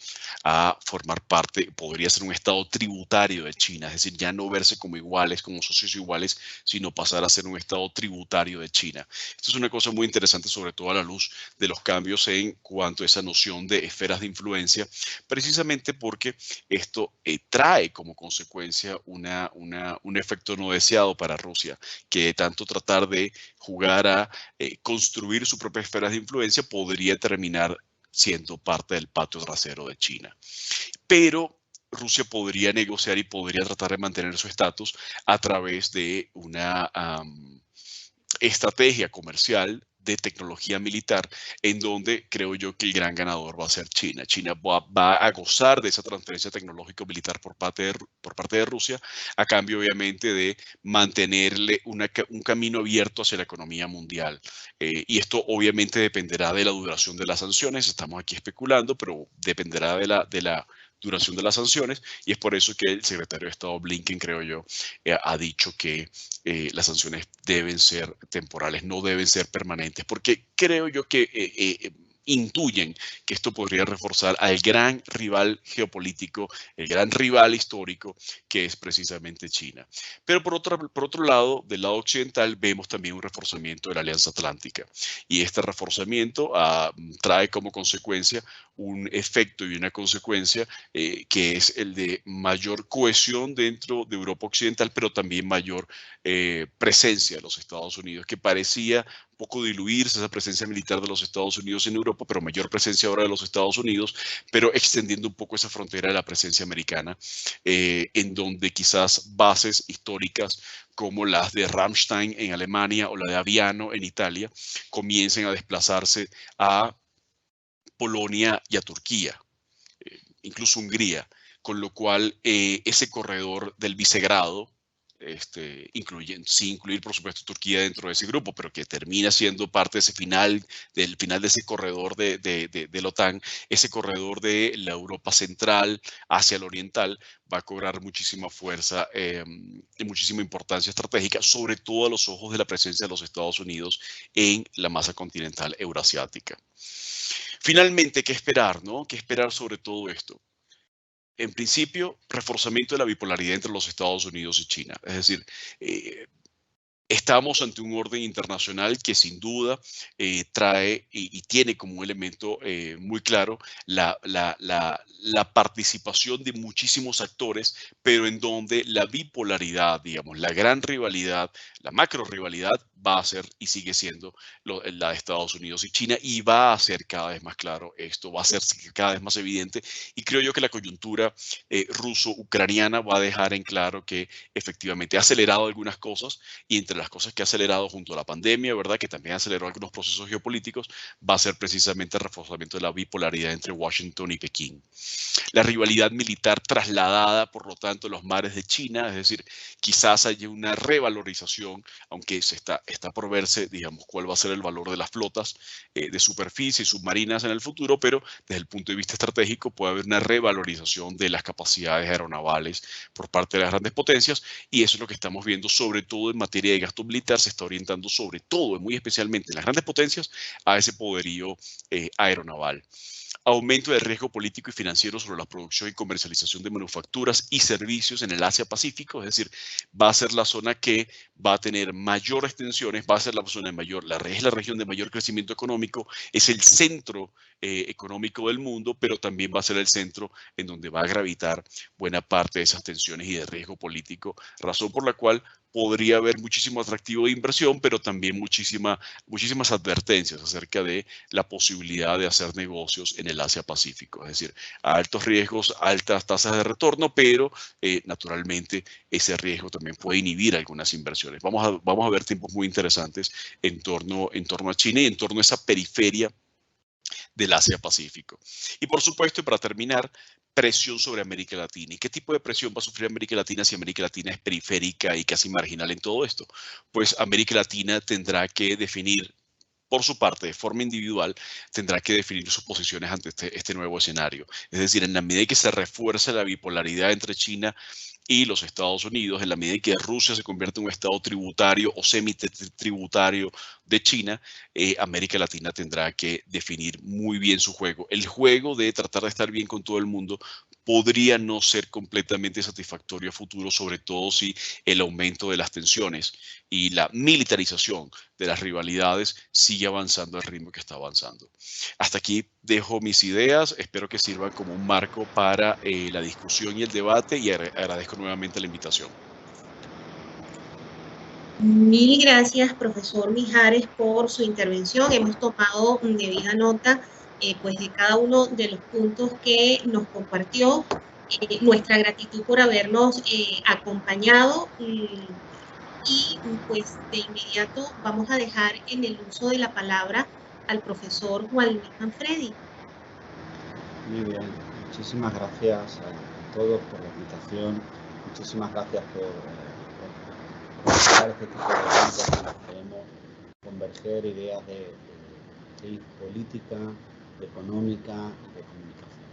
a formar parte, podría ser un estado tributario de China, es decir, ya no verse como iguales, como socios iguales, sino pasar a ser un estado tributario de China. Esto es una cosa muy interesante, sobre todo a la luz de los cambios en cuanto a esa noción de esferas de influencia, precisamente porque esto trae como consecuencia un efecto no deseado para Rusia, que de tanto tratar de jugar a construir su propia esfera de influencia podría terminar siendo parte del patio trasero de China. Pero Rusia podría negociar y podría tratar de mantener su estatus a través de una estrategia comercial de tecnología militar, en donde creo yo que el gran ganador va a ser China. China va a gozar de esa transferencia tecnológico-militar por parte de Rusia, a cambio obviamente de mantenerle un camino abierto hacia la economía mundial. Y esto obviamente dependerá de la duración de las sanciones, estamos aquí especulando, pero dependerá de la duración de las sanciones, y es por eso que el secretario de Estado Blinken, creo yo, ha dicho que las sanciones deben ser temporales, no deben ser permanentes, porque creo yo que intuyen que esto podría reforzar al gran rival geopolítico, el gran rival histórico, que es precisamente China. Pero por otro lado, del lado occidental, vemos también un reforzamiento de la Alianza Atlántica. Y este reforzamiento trae como consecuencia un efecto y una consecuencia que es el de mayor cohesión dentro de Europa Occidental, pero también mayor presencia de los Estados Unidos, que parecía poco diluirse esa presencia militar de los Estados Unidos en Europa, pero mayor presencia ahora de los Estados Unidos, pero extendiendo un poco esa frontera de la presencia americana, en donde quizás bases históricas como las de Ramstein en Alemania o la de Aviano en Italia comiencen a desplazarse a Polonia y a Turquía, incluso Hungría, con lo cual ese corredor del Visegrado, sin incluir por supuesto Turquía dentro de ese grupo, pero que termina siendo parte de ese final de ese corredor de la OTAN, ese corredor de la Europa central hacia el oriental, va a cobrar muchísima fuerza y muchísima importancia estratégica, sobre todo a los ojos de la presencia de los Estados Unidos en la masa continental eurasiática. Finalmente, ¿qué esperar, no? ¿Qué esperar sobre todo esto? En principio, reforzamiento de la bipolaridad entre los Estados Unidos y China. Es decir, estamos ante un orden internacional que sin duda trae y tiene como un elemento muy claro la participación de muchísimos actores, pero en donde la bipolaridad, digamos, la gran rivalidad, la macro rivalidad va a ser y sigue siendo la de Estados Unidos y China, y va a ser cada vez más claro esto, va a ser cada vez más evidente, y creo yo que la coyuntura ruso-ucraniana va a dejar en claro que efectivamente ha acelerado algunas cosas, y entre las cosas que ha acelerado junto a la pandemia, ¿verdad?, que también aceleró algunos procesos geopolíticos, va a ser precisamente el reforzamiento de la bipolaridad entre Washington y Pekín. La rivalidad militar trasladada, por lo tanto, a los mares de China, es decir, quizás haya una revalorización, aunque está por verse, digamos, cuál va a ser el valor de las flotas de superficie y submarinas en el futuro, pero desde el punto de vista estratégico puede haber una revalorización de las capacidades aeronavales por parte de las grandes potencias, y eso es lo que estamos viendo, sobre todo en materia de gasto militar. Se está orientando sobre todo, muy especialmente en las grandes potencias, a ese poderío aeronaval. Aumento del riesgo político y financiero sobre la producción y comercialización de manufacturas y servicios en el Asia-Pacífico, es decir, va a ser la zona que va a tener mayores tensiones, va a ser la zona de mayor, es la región de mayor crecimiento económico, es el centro económico del mundo, pero también va a ser el centro en donde va a gravitar buena parte de esas tensiones y de riesgo político, razón por la cual podría haber muchísimo atractivo de inversión, pero también muchísimas advertencias acerca de la posibilidad de hacer negocios en el Asia-Pacífico. Es decir, a altos riesgos, altas tasas de retorno, pero naturalmente ese riesgo también puede inhibir algunas inversiones. Vamos a ver tiempos muy interesantes en torno a China y en torno a esa periferia del Asia-Pacífico. Y por supuesto, y para terminar, presión sobre América Latina. ¿Y qué tipo de presión va a sufrir América Latina si América Latina es periférica y casi marginal en todo esto? Pues América Latina tendrá que definir, por su parte, de forma individual, tendrá que definir sus posiciones ante este nuevo escenario. Es decir, en la medida en que se refuerce la bipolaridad entre China y los Estados Unidos, en la medida en que Rusia se convierte en un estado tributario o semi-tributario de China, América Latina tendrá que definir muy bien su juego. El juego de tratar de estar bien con todo el mundo podría no ser completamente satisfactorio a futuro, sobre todo si el aumento de las tensiones y la militarización de las rivalidades sigue avanzando al ritmo que está avanzando. Hasta aquí dejo mis ideas, espero que sirvan como un marco para la discusión y el debate, y agradezco nuevamente la invitación. Mil gracias, profesor Mijares, por su intervención. Hemos tomado debida nota pues de cada uno de los puntos que nos compartió. Nuestra gratitud por habernos acompañado y pues de inmediato vamos a dejar en el uso de la palabra al profesor Juan Luis Manfredi. Muy bien, muchísimas gracias a todos por la invitación, muchísimas gracias por este tipo de eventos en los que queremos converger ideas de política, de económica y de comunicación.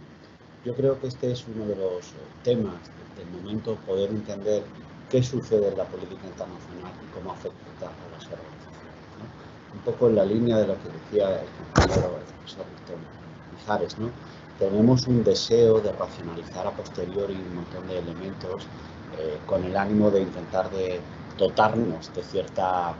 Yo creo que este es uno de los temas del momento, poder entender qué sucede en la política internacional y cómo afecta a las organizaciones, ¿no? Un poco en la línea de lo que decía el compañero, el profesor Víctor Mijares, ¿no? Tenemos un deseo de racionalizar a posteriori un montón de elementos con el ánimo de intentar de dotarnos de cierta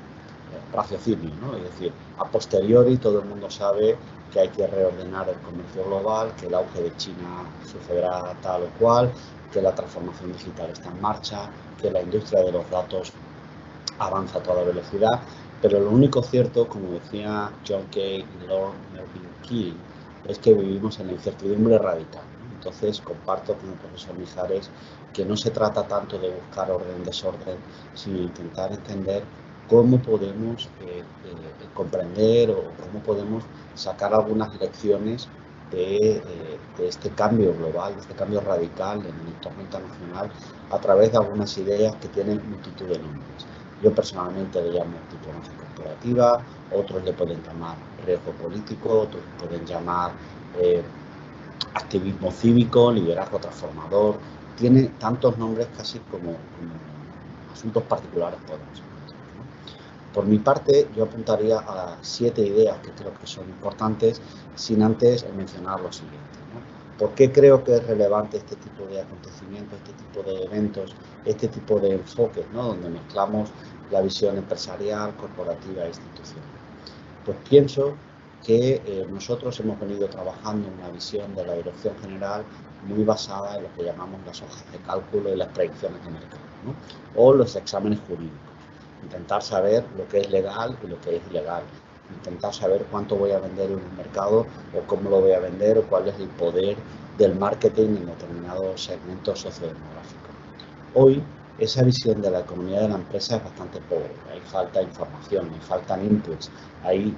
raciocinio, ¿no? Es decir, a posteriori todo el mundo sabe que hay que reordenar el comercio global, que el auge de China sucederá tal o cual, que la transformación digital está en marcha, que la industria de los datos avanza a toda velocidad, pero lo único cierto, como decía John Kay y Lord Melvin King, es que vivimos en la incertidumbre radical. Entonces comparto con el profesor Mijares que no se trata tanto de buscar orden, desorden, sino intentar entender cómo podemos comprender o cómo podemos sacar algunas lecciones de este cambio global, de este cambio radical en el entorno internacional a través de algunas ideas que tienen multitud de nombres. Yo personalmente le llamo diplomacia corporativa, otros le pueden llamar riesgo político, otros pueden llamar activismo cívico, liderazgo transformador. Tiene tantos nombres casi como asuntos particulares podemos encontrar, ¿no? Por mi parte, yo apuntaría a 7 ideas que creo que son importantes, sin antes mencionar lo siguiente, ¿no? ¿Por qué creo que es relevante este tipo de acontecimientos, este tipo de eventos, este tipo de enfoques, ¿no? Donde mezclamos la visión empresarial, corporativa e institucional? Pues pienso que nosotros hemos venido trabajando en una visión de la dirección general muy basada en lo que llamamos las hojas de cálculo y las predicciones de mercado, ¿no? O los exámenes jurídicos. Intentar saber lo que es legal y lo que es ilegal. Intentar saber cuánto voy a vender en un mercado o cómo lo voy a vender o cuál es el poder del marketing en determinados segmentos sociodemográficos. Hoy, esa visión de la economía de la empresa es bastante pobre. Hay falta de información, hay faltan inputs, hay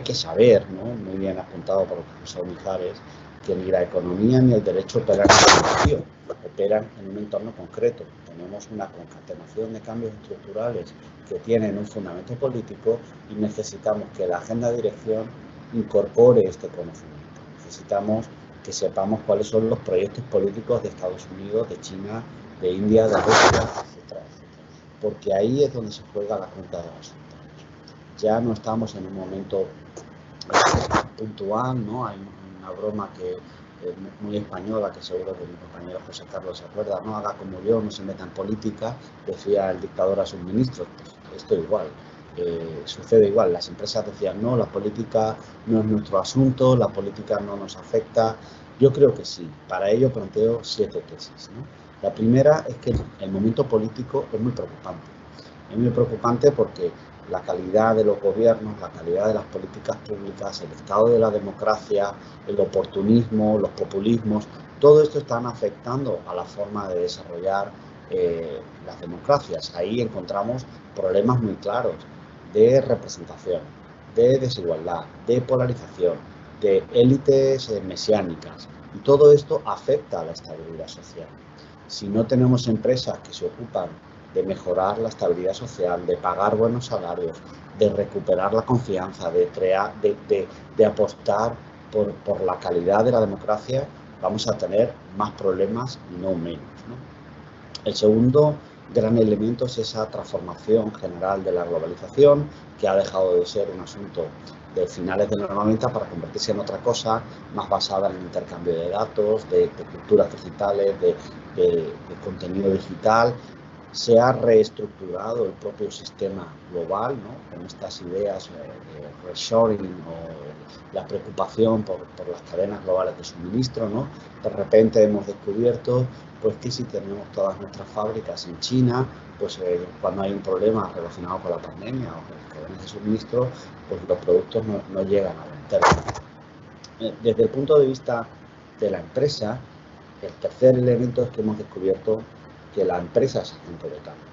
que saber, ¿no? Muy bien apuntado por el profesor Mijares, que ni la economía ni el derecho operan en un vacío, operan en un entorno concreto. Tenemos una concatenación de cambios estructurales que tienen un fundamento político y necesitamos que la agenda de dirección incorpore este conocimiento. Necesitamos que sepamos cuáles son los proyectos políticos de Estados Unidos, de China, de India, de Rusia, etcétera, etcétera. Porque ahí es donde se juega la cuenta de los resultados. Ya no estamos en un momento puntual, ¿no? Hay una broma que muy española, que seguro que mi compañero José Carlos se acuerda, no haga como yo, no se meta en política, decía el dictador a sus ministros. Pues esto igual, sucede igual. Las empresas decían, no, la política no es nuestro asunto, la política no nos afecta. Yo creo que sí. Para ello planteo 7 tesis, ¿no? La primera es que el momento político es muy preocupante. Es muy preocupante porque la calidad de los gobiernos, la calidad de las políticas públicas, el estado de la democracia, el oportunismo, los populismos, todo esto están afectando a la forma de desarrollar las democracias. Ahí encontramos problemas muy claros de representación, de desigualdad, de polarización, de élites mesiánicas, y todo esto afecta a la estabilidad social. Si no tenemos empresas que se ocupan de mejorar la estabilidad social, de pagar buenos salarios, de recuperar la confianza, de apostar por la calidad de la democracia, vamos a tener más problemas y no menos, ¿no? El segundo gran elemento es esa transformación general de la globalización, que ha dejado de ser un asunto de finales de los 90 para convertirse en otra cosa más basada en el intercambio de datos, de culturas digitales, de contenido digital. Se ha reestructurado el propio sistema global, ¿no? Con estas ideas de reshoring o la preocupación por las cadenas globales de suministro, ¿no? De repente hemos descubierto pues que si tenemos todas nuestras fábricas en China, pues cuando hay un problema relacionado con la pandemia o con las cadenas de suministro, pues los productos no llegan a vender. Desde el punto de vista de la empresa, el tercer elemento es que hemos descubierto que la empresa es agente de cambio,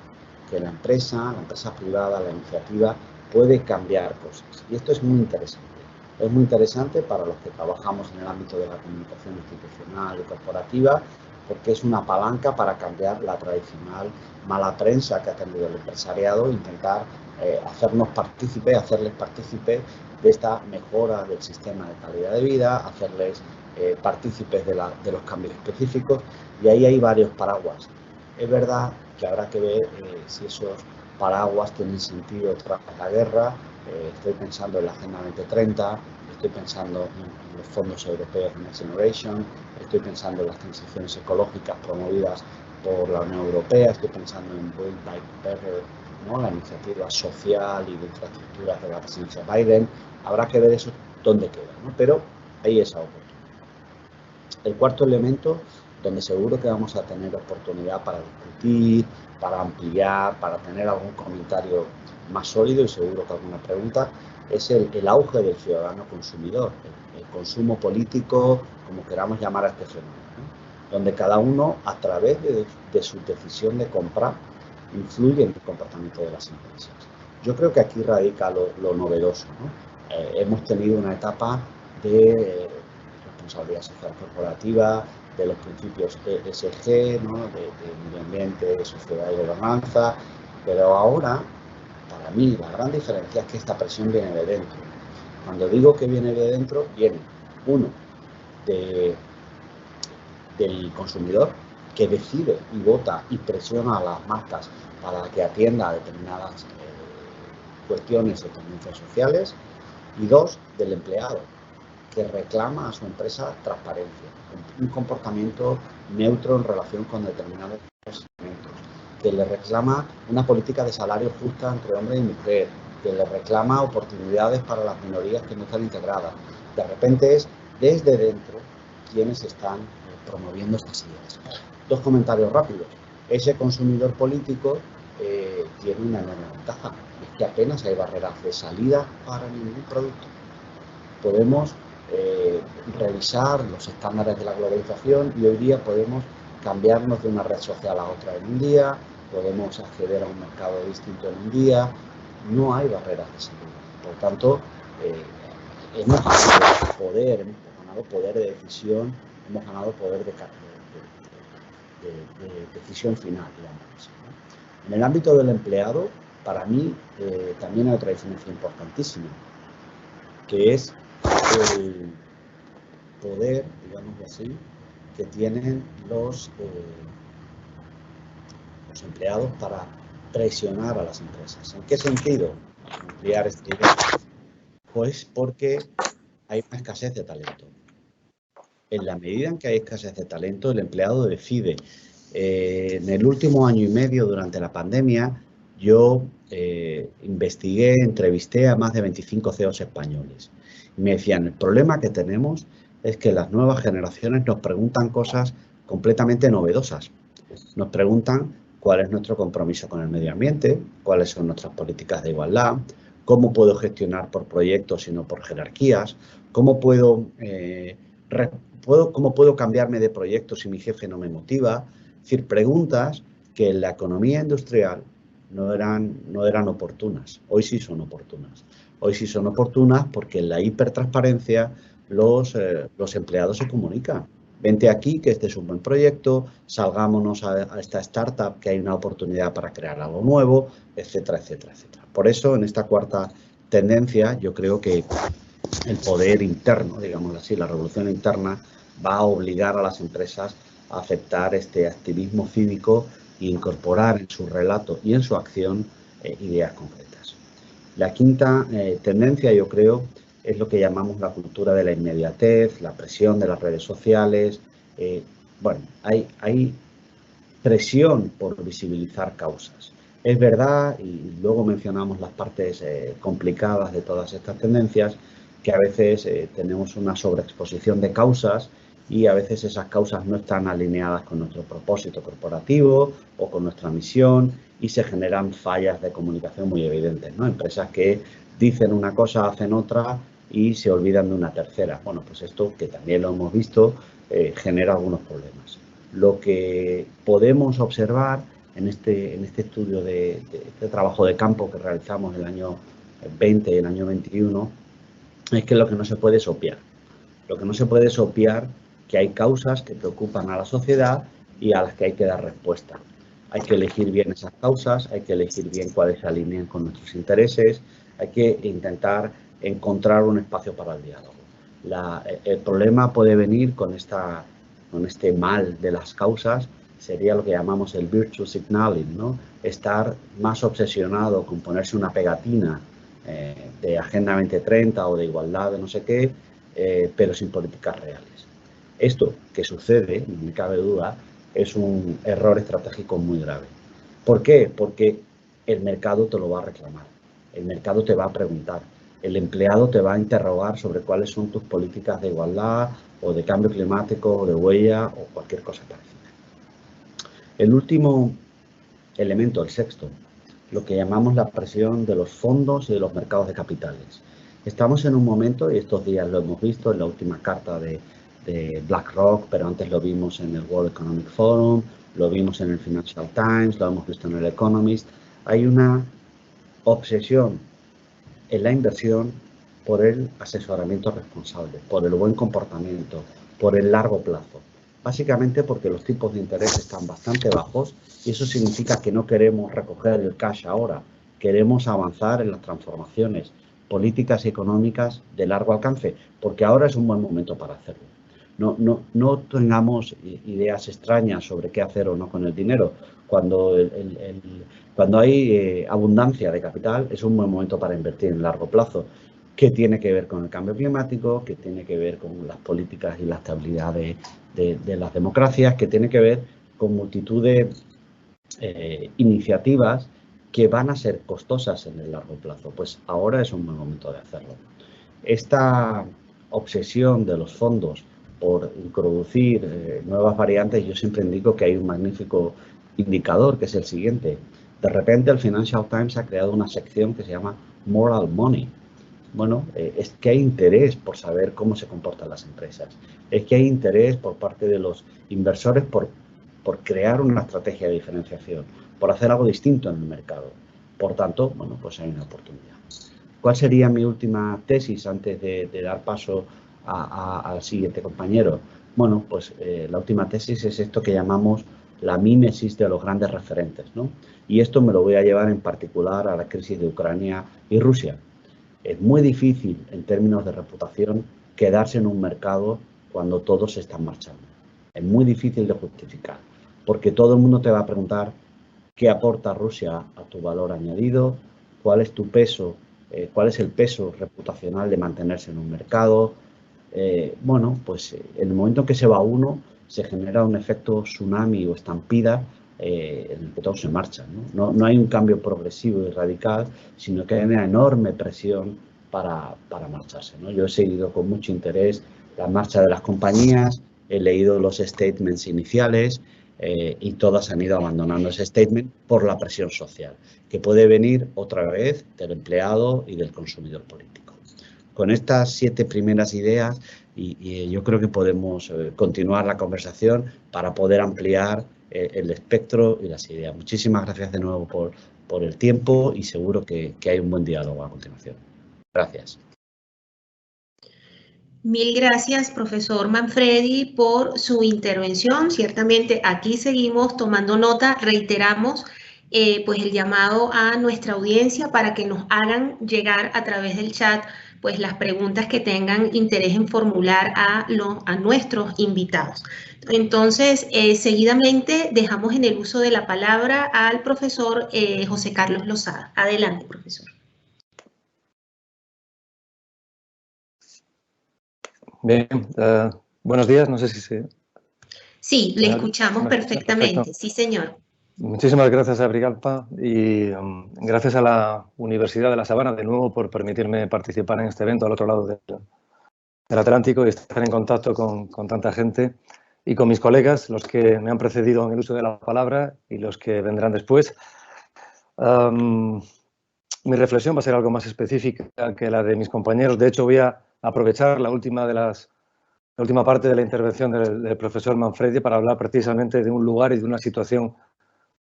que la empresa privada, la iniciativa, puede cambiar cosas. Y esto es muy interesante. Es muy interesante para los que trabajamos en el ámbito de la comunicación institucional y corporativa, porque es una palanca para cambiar la tradicional mala prensa que ha tenido el empresariado, intentar hacerles partícipes de esta mejora del sistema de calidad de vida, hacerles partícipes de los cambios específicos, y ahí hay varios paraguas. Es verdad que habrá que ver si esos paraguas tienen sentido tras la guerra. Estoy pensando en la Agenda 2030, estoy pensando en los fondos europeos Next Generation, estoy pensando en las transiciones ecológicas promovidas por la Unión Europea, estoy pensando en Build Back Better, ¿no?, la iniciativa social y de infraestructuras de la presidencia Biden. Habrá que ver eso dónde queda, ¿no? Pero hay esa oportunidad. El cuarto elemento, donde seguro que vamos a tener oportunidad para discutir, para ampliar, para tener algún comentario más sólido y seguro que alguna pregunta, es el auge del ciudadano consumidor, el consumo político, como queramos llamar a este fenómeno, ¿no?, donde cada uno, a través de su decisión de comprar, influye en el comportamiento de las empresas. Yo creo que aquí radica lo novedoso, ¿no? Hemos tenido una etapa de responsabilidad social corporativa, de los principios ESG, ¿no?, de medio ambiente, sociedad y gobernanza, pero ahora, para mí, la gran diferencia es que esta presión viene de dentro. Cuando digo que viene de dentro, viene, uno, del consumidor, que decide y vota y presiona a las marcas para que atienda a determinadas cuestiones o tendencias sociales, y dos, del empleado, que reclama a su empresa transparencia, un comportamiento neutro en relación con determinados segmentos, que le reclama una política de salario justa entre hombre y mujer, que le reclama oportunidades para las minorías que no están integradas. De repente es desde dentro quienes están promoviendo estas ideas. Dos comentarios rápidos. Ese consumidor político tiene una enorme ventaja, es que apenas hay barreras de salida para ningún producto. Podemos revisar los estándares de la globalización y hoy día podemos cambiarnos de una red social a otra en un día, podemos acceder a un mercado distinto en un día, no hay barreras de salida. Por tanto, hemos ganado poder de decisión, hemos ganado poder de decisión final, digamos, ¿no? En el ámbito del empleado, para mí también hay otra diferencia importantísima, que es el poder, digamos así, que tienen los empleados para presionar a las empresas. ¿En qué sentido ampliar esta idea? Pues porque hay una escasez de talento. En la medida en que hay escasez de talento, el empleado decide. En el último año y medio, durante la pandemia, yo investigué, entrevisté a más de 25 CEOs españoles. Y me decían, el problema que tenemos es que las nuevas generaciones nos preguntan cosas completamente novedosas. Nos preguntan cuál es nuestro compromiso con el medio ambiente, cuáles son nuestras políticas de igualdad, cómo puedo gestionar por proyectos y no por jerarquías, cómo puedo cambiarme de proyectos si mi jefe no me motiva. Es decir, preguntas que en la economía industrial no eran oportunas. Hoy sí son oportunas. Hoy sí son oportunas porque en la hipertransparencia los empleados se comunican. Vente aquí, que este es un buen proyecto, salgámonos a esta startup, que hay una oportunidad para crear algo nuevo, etcétera, etcétera, etcétera. Por eso, en esta cuarta tendencia, yo creo que el poder interno, digamos así, la revolución interna, va a obligar a las empresas a aceptar este activismo cívico e incorporar en su relato y en su acción ideas concretas. La quinta tendencia, yo creo, es lo que llamamos la cultura de la inmediatez, la presión de las redes sociales. Bueno, hay presión por visibilizar causas. Es verdad, y luego mencionamos las partes complicadas de todas estas tendencias, que a veces tenemos una sobreexposición de causas y a veces esas causas no están alineadas con nuestro propósito corporativo o con nuestra misión y se generan fallas de comunicación muy evidentes, ¿no? Empresas que dicen una cosa, hacen otra y se olvidan de una tercera. Bueno, pues esto, que también lo hemos visto, genera algunos problemas. Lo que podemos observar en este estudio de este trabajo de campo que realizamos el año 20 y el año 21, es que lo que no se puede es obviar. Lo que no se puede es obviar que hay causas que preocupan a la sociedad y a las que hay que dar respuesta. Hay que elegir bien esas causas, hay que elegir bien cuáles se alinean con nuestros intereses, hay que intentar encontrar un espacio para el diálogo. El problema puede venir con este mal de las causas, sería lo que llamamos el virtue signaling, ¿no? Estar más obsesionado con ponerse una pegatina de Agenda 2030 o de igualdad de no sé qué, pero sin políticas reales. Esto que sucede, no me cabe duda, es un error estratégico muy grave. ¿Por qué? Porque el mercado te lo va a reclamar, el mercado te va a preguntar, el empleado te va a interrogar sobre cuáles son tus políticas de igualdad o de cambio climático o de huella o cualquier cosa parecida. El último elemento, el sexto, lo que llamamos la presión de los fondos y de los mercados de capitales. Estamos en un momento, y estos días lo hemos visto en la última carta de BlackRock, pero antes lo vimos en el World Economic Forum, lo vimos en el Financial Times, lo hemos visto en el Economist. Hay una obsesión en la inversión por el asesoramiento responsable, por el buen comportamiento, por el largo plazo. Básicamente porque los tipos de interés están bastante bajos y eso significa que no queremos recoger el cash ahora, queremos avanzar en las transformaciones políticas y económicas de largo alcance, porque ahora es un buen momento para hacerlo. No tengamos ideas extrañas sobre qué hacer o no con el dinero. Cuando hay abundancia de capital, es un buen momento para invertir en largo plazo, que tiene que ver con el cambio climático, que tiene que ver con las políticas y la estabilidad de las democracias, que tiene que ver con multitud de iniciativas que van a ser costosas en el largo plazo. Pues ahora es un buen momento de hacerlo. Esta obsesión de los fondos por introducir nuevas variantes, yo siempre indico que hay un magnífico indicador, que es el siguiente. De repente el Financial Times ha creado una sección que se llama Moral Money. Bueno, es que hay interés por saber cómo se comportan las empresas. Es que hay interés por parte de los inversores por crear una estrategia de diferenciación, por hacer algo distinto en el mercado. Por tanto, bueno, pues hay una oportunidad. ¿Cuál sería mi última tesis antes de dar paso al siguiente compañero? Bueno, pues la última tesis es esto que llamamos la mímesis de los grandes referentes, ¿no? Y esto me lo voy a llevar en particular a la crisis de Ucrania y Rusia. Es muy difícil, en términos de reputación, quedarse en un mercado cuando todos están marchando. Es muy difícil de justificar, porque todo el mundo te va a preguntar qué aporta Rusia a tu valor añadido, cuál es tu peso, cuál es el peso reputacional de mantenerse en un mercado. Bueno, pues en el momento en que se va uno, se genera un efecto tsunami o estampida en el que todo se marcha, ¿no? No hay un cambio progresivo y radical, sino que hay una enorme presión para marcharse, ¿no? Yo he seguido con mucho interés la marcha de las compañías, he leído los statements iniciales y todas han ido abandonando ese statement por la presión social, que puede venir otra vez del empleado y del consumidor político. Con estas 7 primeras ideas, y yo creo que podemos continuar la conversación para poder ampliar el espectro y las ideas. Muchísimas gracias de nuevo por el tiempo y seguro que hay un buen diálogo a continuación. Gracias. Mil gracias, profesor Manfredi, por su intervención. Ciertamente aquí seguimos tomando nota, reiteramos pues el llamado a nuestra audiencia para que nos hagan llegar a través del chat pues las preguntas que tengan interés en formular a nuestros invitados. Entonces, seguidamente dejamos en el uso de la palabra al profesor José Carlos Lozada. Adelante, profesor. Bien, buenos días, no sé si se... Sí, le escuchamos perfectamente, perfecto. Sí, señor. Muchísimas gracias a Brigalpa y gracias a la Universidad de La Sabana de nuevo por permitirme participar en este evento al otro lado del Atlántico y estar en contacto con tanta gente y con mis colegas, los que me han precedido en el uso de la palabra y los que vendrán después. Mi reflexión va a ser algo más específica que la de mis compañeros. De hecho, voy a aprovechar la última parte de la intervención del profesor Manfredi para hablar precisamente de un lugar y de una situación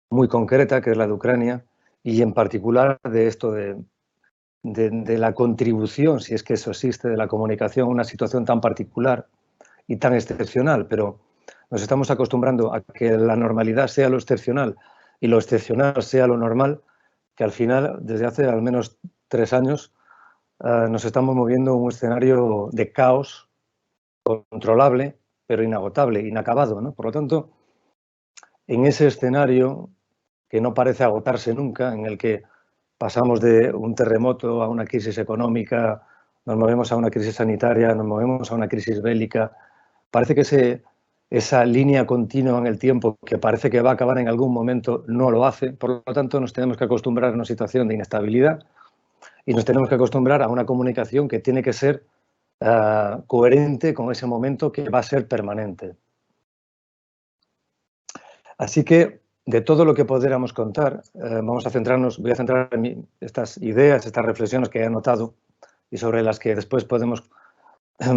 muy concreta, que es la de Ucrania, y en particular de esto de la contribución, si es que eso existe, de la comunicación a una situación tan particular y tan excepcional, pero nos estamos acostumbrando a que la normalidad sea lo excepcional y lo excepcional sea lo normal, que al final, desde hace al menos 3 años, nos estamos moviendo en un escenario de caos controlable, pero inagotable, inacabado, ¿no? Por lo tanto, en ese escenario que no parece agotarse nunca, en el que pasamos de un terremoto a una crisis económica, nos movemos a una crisis sanitaria, nos movemos a una crisis bélica, parece que esa línea continua en el tiempo que parece que va a acabar en algún momento no lo hace. Por lo tanto, nos tenemos que acostumbrar a una situación de inestabilidad y nos tenemos que acostumbrar a una comunicación que tiene que ser coherente con ese momento que va a ser permanente. Así que, de todo lo que podríamos contar, voy a centrar en estas ideas, estas reflexiones que he anotado y sobre las que después podemos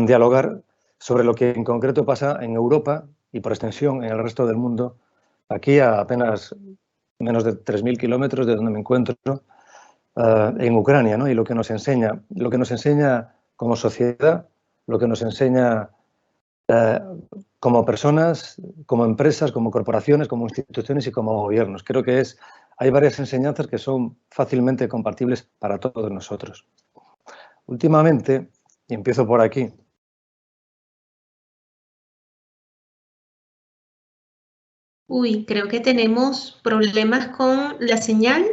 dialogar sobre lo que en concreto pasa en Europa y por extensión en el resto del mundo, aquí a apenas menos de 3.000 kilómetros de donde me encuentro, en Ucrania, ¿no? Y lo que nos enseña como sociedad, lo que nos enseña como personas, como empresas, como corporaciones, como instituciones y como gobiernos. Creo que hay varias enseñanzas que son fácilmente compatibles para todos nosotros. Últimamente, y empiezo por aquí, Uy, creo que tenemos problemas con la señal.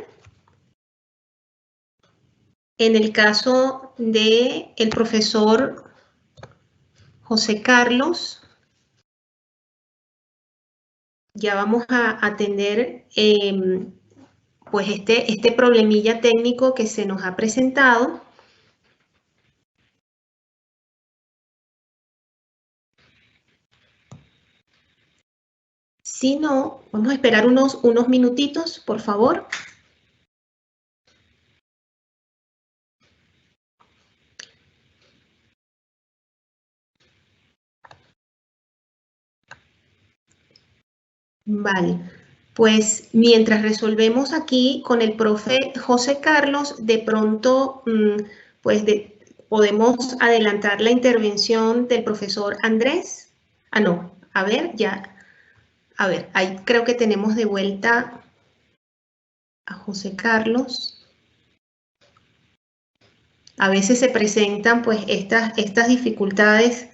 En el caso del profesor José Carlos, ya vamos a atender pues este problemilla técnico que se nos ha presentado. Si no, vamos a esperar unos minutitos, por favor. Vale, pues mientras resolvemos aquí con el profe José Carlos, de pronto pues podemos adelantar la intervención del profesor Andrés. Ah, no, a ver, ya. A ver, ahí creo que tenemos de vuelta a José Carlos. A veces se presentan pues estas dificultades,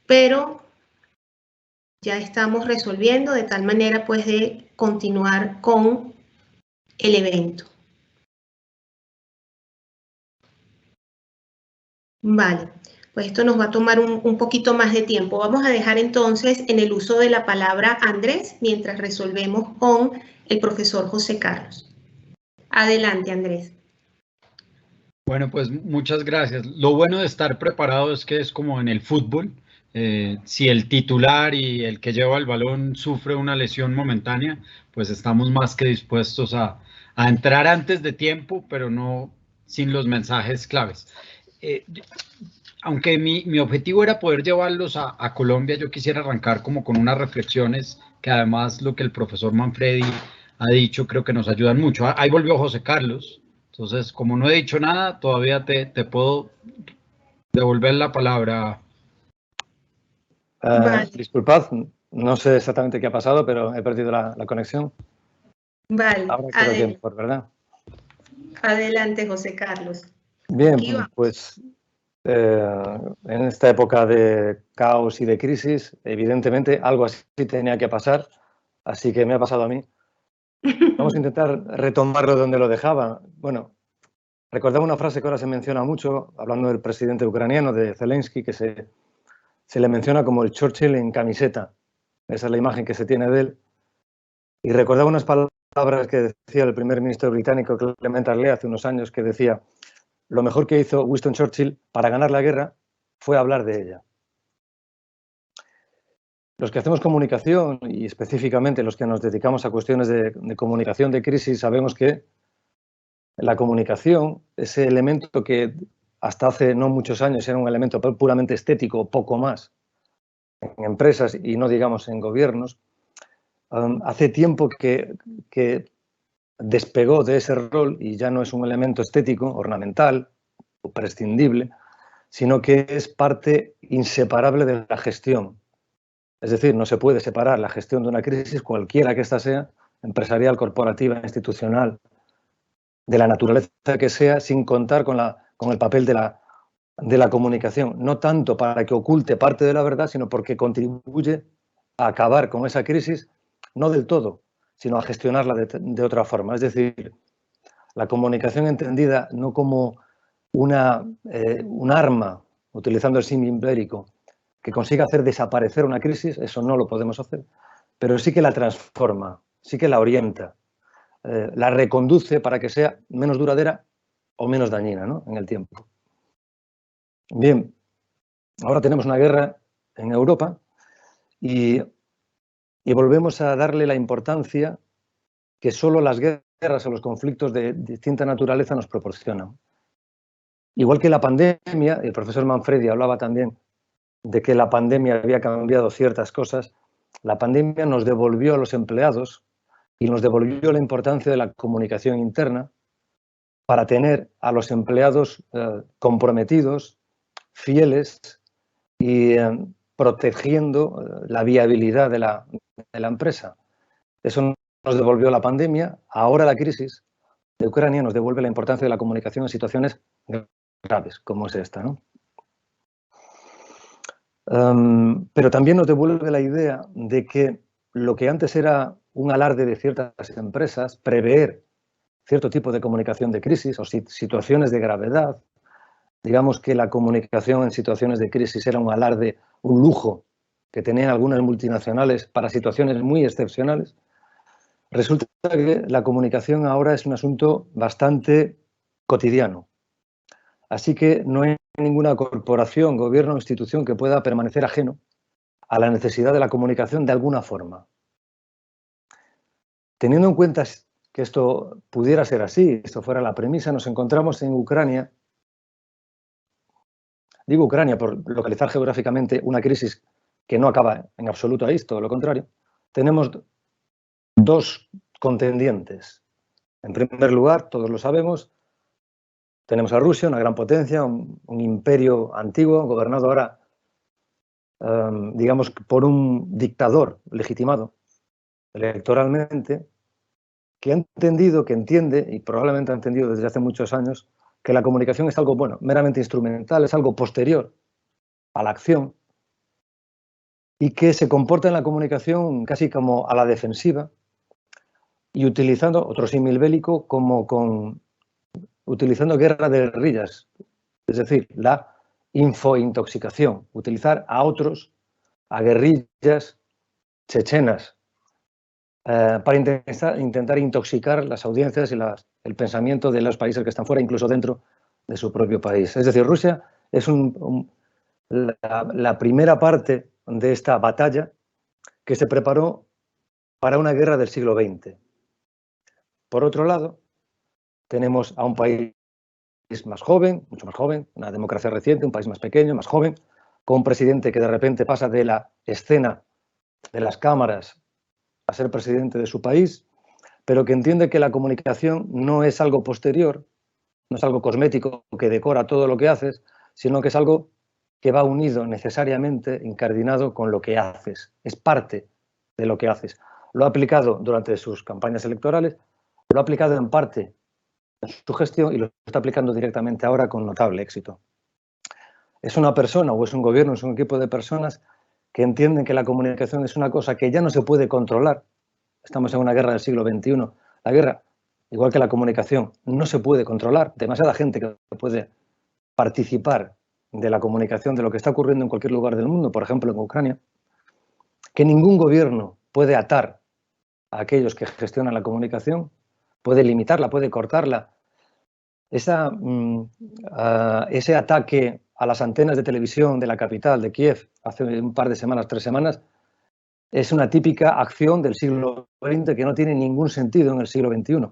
pero ya estamos resolviendo de tal manera pues de continuar con el evento. Vale, pues esto nos va a tomar un poquito más de tiempo. Vamos a dejar entonces en el uso de la palabra Andrés mientras resolvemos con el profesor José Carlos. Adelante, Andrés. Bueno, pues muchas gracias. Lo bueno de estar preparado es que es como en el fútbol. Si el titular y el que lleva el balón sufre una lesión momentánea, pues estamos más que dispuestos a entrar antes de tiempo, pero no sin los mensajes claves. Aunque mi objetivo era poder llevarlos a Colombia, yo quisiera arrancar como con unas reflexiones que además lo que el profesor Manfredi ha dicho creo que nos ayudan mucho. Ahí volvió José Carlos. Entonces, como no he dicho nada, todavía te puedo devolver la palabra. Vale. Disculpad, no sé exactamente qué ha pasado, pero he perdido la conexión. Vale, Ahora creo que mejor, ¿verdad? Adelante, José Carlos. Bien, pues en esta época de caos y de crisis, evidentemente algo así tenía que pasar, así que me ha pasado a mí. Vamos a intentar retomarlo donde lo dejaba. Bueno, recordaba una frase que ahora se menciona mucho, hablando del presidente ucraniano, de Zelensky, que se le menciona como el Churchill en camiseta. Esa es la imagen que se tiene de él. Y recordaba unas palabras que decía el primer ministro británico, Clement Attlee, hace unos años, que decía: lo mejor que hizo Winston Churchill para ganar la guerra fue hablar de ella. Los que hacemos comunicación, y específicamente los que nos dedicamos a cuestiones de comunicación de crisis, sabemos que la comunicación, ese elemento que hasta hace no muchos años era un elemento puramente estético, poco más, en empresas y no digamos en gobiernos, hace tiempo que despegó de ese rol y ya no es un elemento estético, ornamental o prescindible, sino que es parte inseparable de la gestión. Es decir, no se puede separar la gestión de una crisis, cualquiera que ésta sea, empresarial, corporativa, institucional, de la naturaleza que sea, sin contar con el papel de la comunicación. No tanto para que oculte parte de la verdad, sino porque contribuye a acabar con esa crisis, no del todo, sino a gestionarla de otra forma. Es decir, la comunicación entendida no como un arma, utilizando el símil ibérico, que consiga hacer desaparecer una crisis, eso no lo podemos hacer, pero sí que la transforma, sí que la orienta, la reconduce para que sea menos duradera o menos dañina, ¿no?, en el tiempo. Bien, ahora tenemos una guerra en Europa y volvemos a darle la importancia que solo las guerras o los conflictos de distinta naturaleza nos proporcionan. Igual que la pandemia, el profesor Manfredi hablaba también de que la pandemia había cambiado ciertas cosas, la pandemia nos devolvió a los empleados y nos devolvió la importancia de la comunicación interna para tener a los empleados comprometidos, fieles y protegiendo la viabilidad de la empresa. Eso nos devolvió la pandemia. Ahora la crisis de Ucrania nos devuelve la importancia de la comunicación en situaciones graves, como es esta, ¿no? Pero también nos devuelve la idea de que lo que antes era un alarde de ciertas empresas, prever cierto tipo de comunicación de crisis o situaciones de gravedad, digamos que la comunicación en situaciones de crisis era un alarde, un lujo que tenían algunas multinacionales para situaciones muy excepcionales, resulta que la comunicación ahora es un asunto bastante cotidiano. Así que no hay ninguna corporación, gobierno o institución que pueda permanecer ajeno a la necesidad de la comunicación de alguna forma. Teniendo en cuenta que esto pudiera ser así, esto fuera la premisa, nos encontramos en Ucrania. Digo Ucrania por localizar geográficamente una crisis que no acaba en absoluto ahí, todo lo contrario. Tenemos dos contendientes. En primer lugar, todos lo sabemos, tenemos a Rusia, una gran potencia, un imperio antiguo, gobernado ahora, digamos, por un dictador legitimado electoralmente, que ha entendido, que entiende, y probablemente ha entendido desde hace muchos años, que la comunicación es algo, bueno, meramente instrumental, es algo posterior a la acción, y que se comporta en la comunicación casi como a la defensiva, y utilizando otro símil bélico utilizando guerra de guerrillas, es decir, la infointoxicación, utilizar a otros, a guerrillas chechenas, para intentar intoxicar las audiencias y el pensamiento de los países que están fuera, incluso dentro de su propio país. Es decir, Rusia es la primera parte de esta batalla que se preparó para una guerra del siglo XX. Por otro lado, tenemos a un país más joven, mucho más joven, una democracia reciente, un país más pequeño, más joven, con un presidente que de repente pasa de la escena de las cámaras a ser presidente de su país, pero que entiende que la comunicación no es algo posterior, no es algo cosmético que decora todo lo que haces, sino que es algo que va unido necesariamente, incardinado con lo que haces, es parte de lo que haces. Lo ha aplicado durante sus campañas electorales, lo ha aplicado en parte en su gestión y lo está aplicando directamente ahora con notable éxito. Es una persona o es un gobierno, es un equipo de personas que entienden que la comunicación es una cosa que ya no se puede controlar. Estamos en una guerra del siglo XXI. La guerra, igual que la comunicación, no se puede controlar. Demasiada gente que puede participar de la comunicación de lo que está ocurriendo en cualquier lugar del mundo, por ejemplo en Ucrania, que ningún gobierno puede atar a aquellos que gestionan la comunicación, puede limitarla, puede cortarla. Ese ataque a las antenas de televisión de la capital, de Kiev, hace un par de semanas, 3 semanas, es una típica acción del siglo XX que no tiene ningún sentido en el siglo XXI.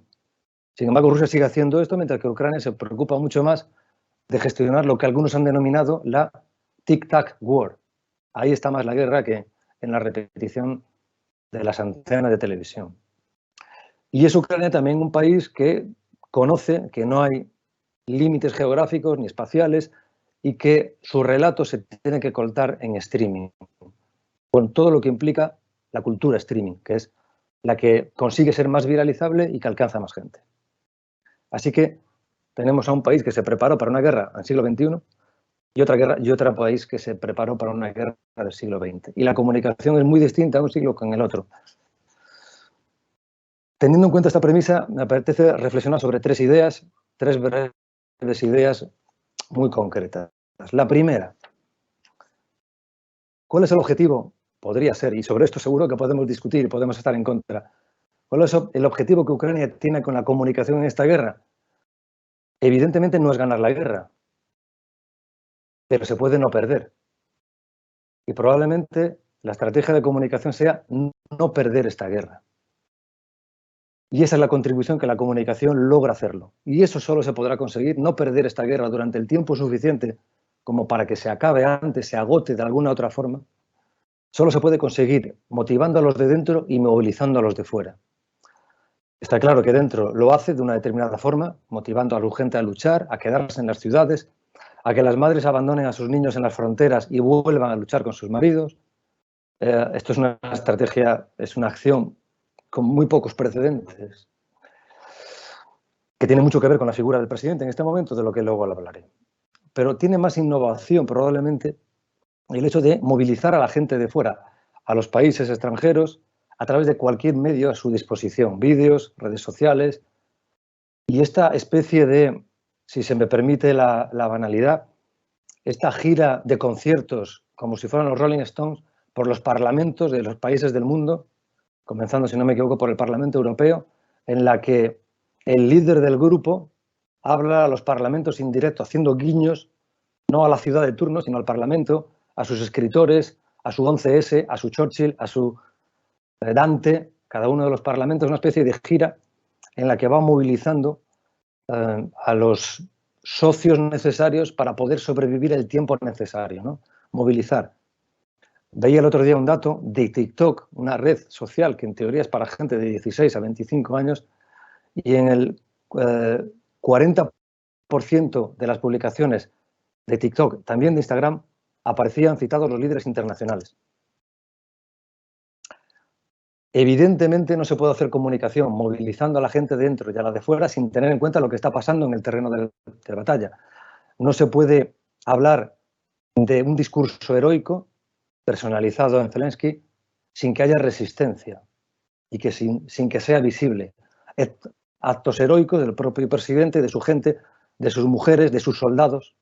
Sin embargo, Rusia sigue haciendo esto, mientras que Ucrania se preocupa mucho más de gestionar lo que algunos han denominado la tic-tac war. Ahí está más la guerra que en la repetición de las antenas de televisión. Y es Ucrania también un país que conoce que no hay límites geográficos ni espaciales y que su relato se tiene que contar en streaming, con todo lo que implica la cultura streaming, que es la que consigue ser más viralizable y que alcanza más gente. Así que tenemos a un país que se preparó para una guerra en el siglo XXI y otro país que se preparó para una guerra del siglo XX. Y la comunicación es muy distinta un siglo con el otro. Teniendo en cuenta esta premisa, me apetece reflexionar sobre tres breves ideas muy concretas. La primera, ¿cuál es el objetivo? Podría ser, y sobre esto seguro que podemos discutir y podemos estar en contra. ¿Cuál es el objetivo que Ucrania tiene con la comunicación en esta guerra? Evidentemente no es ganar la guerra, pero se puede no perder. Y probablemente la estrategia de comunicación sea no perder esta guerra. Y esa es la contribución que la comunicación logra hacerlo. Y eso solo se podrá conseguir, no perder esta guerra durante el tiempo suficiente como para que se acabe antes, se agote de alguna otra forma. Solo se puede conseguir motivando a los de dentro y movilizando a los de fuera. Está claro que dentro lo hace de una determinada forma, motivando a la gente a luchar, a quedarse en las ciudades, a que las madres abandonen a sus niños en las fronteras y vuelvan a luchar con sus maridos. Esto es una estrategia, es una acción con muy pocos precedentes, que tiene mucho que ver con la figura del presidente en este momento, de lo que luego hablaré. Pero tiene más innovación probablemente el hecho de movilizar a la gente de fuera, a los países extranjeros, a través de cualquier medio a su disposición, vídeos, redes sociales, y esta especie de, si se me permite la banalidad, esta gira de conciertos, como si fueran los Rolling Stones, por los parlamentos de los países del mundo, comenzando, si no me equivoco, por el Parlamento Europeo, en la que el líder del grupo habla a los parlamentos en directo, haciendo guiños, no a la ciudad de turno, sino al Parlamento, a sus escritores, a su 11S, a su Churchill, a su Dante, cada uno de los parlamentos, una especie de gira en la que va movilizando a los socios necesarios para poder sobrevivir el tiempo necesario, ¿no? Movilizar. Veía el otro día un dato de TikTok, una red social que en teoría es para gente de 16 a 25 años, y en el 40% de las publicaciones de TikTok, también de Instagram, aparecían citados los líderes internacionales. Evidentemente no se puede hacer comunicación movilizando a la gente dentro y a la de fuera sin tener en cuenta lo que está pasando en el terreno de batalla. No se puede hablar de un discurso heroico personalizado en Zelensky sin que haya resistencia y que sin que sea visible. Actos heroicos del propio presidente, de su gente, de sus mujeres, de sus soldados.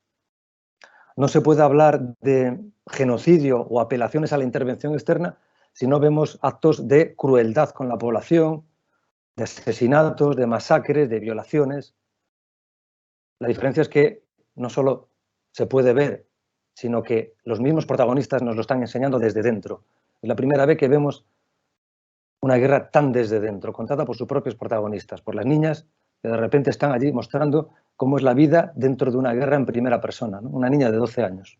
No se puede hablar de genocidio o apelaciones a la intervención externa si no vemos actos de crueldad con la población, de asesinatos, de masacres, de violaciones. La diferencia es que no solo se puede ver, sino que los mismos protagonistas nos lo están enseñando desde dentro. Es la primera vez que vemos una guerra tan desde dentro, contada por sus propios protagonistas, por las niñas que de repente están allí mostrando cómo es la vida dentro de una guerra en primera persona, ¿no? Una niña de 12 años.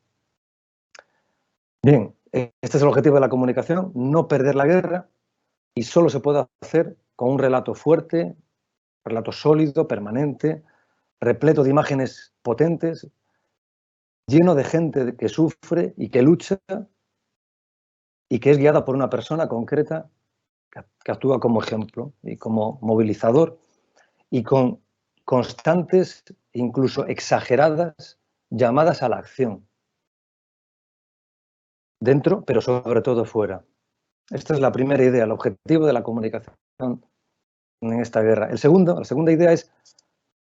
Bien, este es el objetivo de la comunicación, no perder la guerra, y solo se puede hacer con un relato fuerte, relato sólido, permanente, repleto de imágenes potentes, lleno de gente que sufre y que lucha y que es guiada por una persona concreta que actúa como ejemplo y como movilizador y con constantes, incluso exageradas, llamadas a la acción. Dentro, pero sobre todo fuera. Esta es la primera idea, el objetivo de la comunicación en esta guerra. La segunda idea es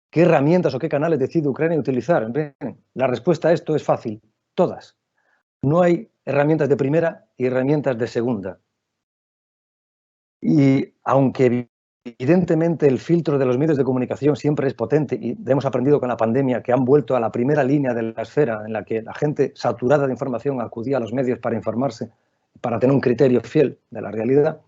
qué herramientas o qué canales decide Ucrania utilizar. Bien, la respuesta a esto es fácil, todas. No hay herramientas de primera y herramientas de segunda. Y aunque evidentemente el filtro de los medios de comunicación siempre es potente y hemos aprendido con la pandemia que han vuelto a la primera línea de la esfera en la que la gente saturada de información acudía a los medios para informarse, para tener un criterio fiel de la realidad,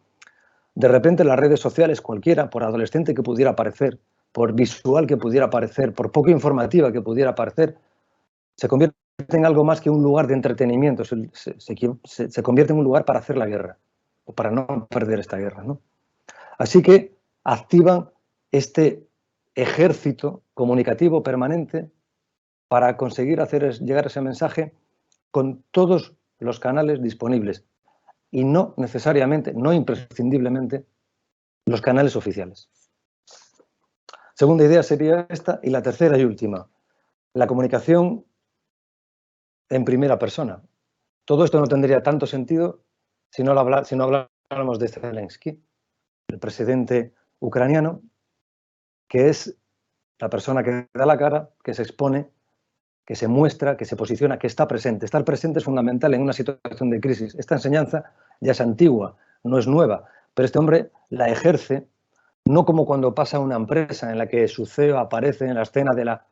de repente las redes sociales, cualquiera, por adolescente que pudiera parecer, por visual que pudiera parecer, por poco informativa que pudiera parecer, se convierte en algo más que un lugar de entretenimiento, se convierte en un lugar para hacer la guerra. o para no perder esta guerra, ¿no? Así que activan este ejército comunicativo permanente para conseguir hacer llegar ese mensaje con todos los canales disponibles y no necesariamente, no imprescindiblemente, los canales oficiales. Segunda idea sería esta, y la tercera y última, la comunicación en primera persona. Todo esto no tendría tanto sentido si no habláramos de Zelensky, el presidente ucraniano, que es la persona que da la cara, que se expone, que se muestra, que se posiciona, que está presente. Estar presente es fundamental en una situación de crisis. Esta enseñanza ya es antigua, no es nueva, pero este hombre la ejerce no como cuando pasa una empresa en la que su CEO aparece en la escena de la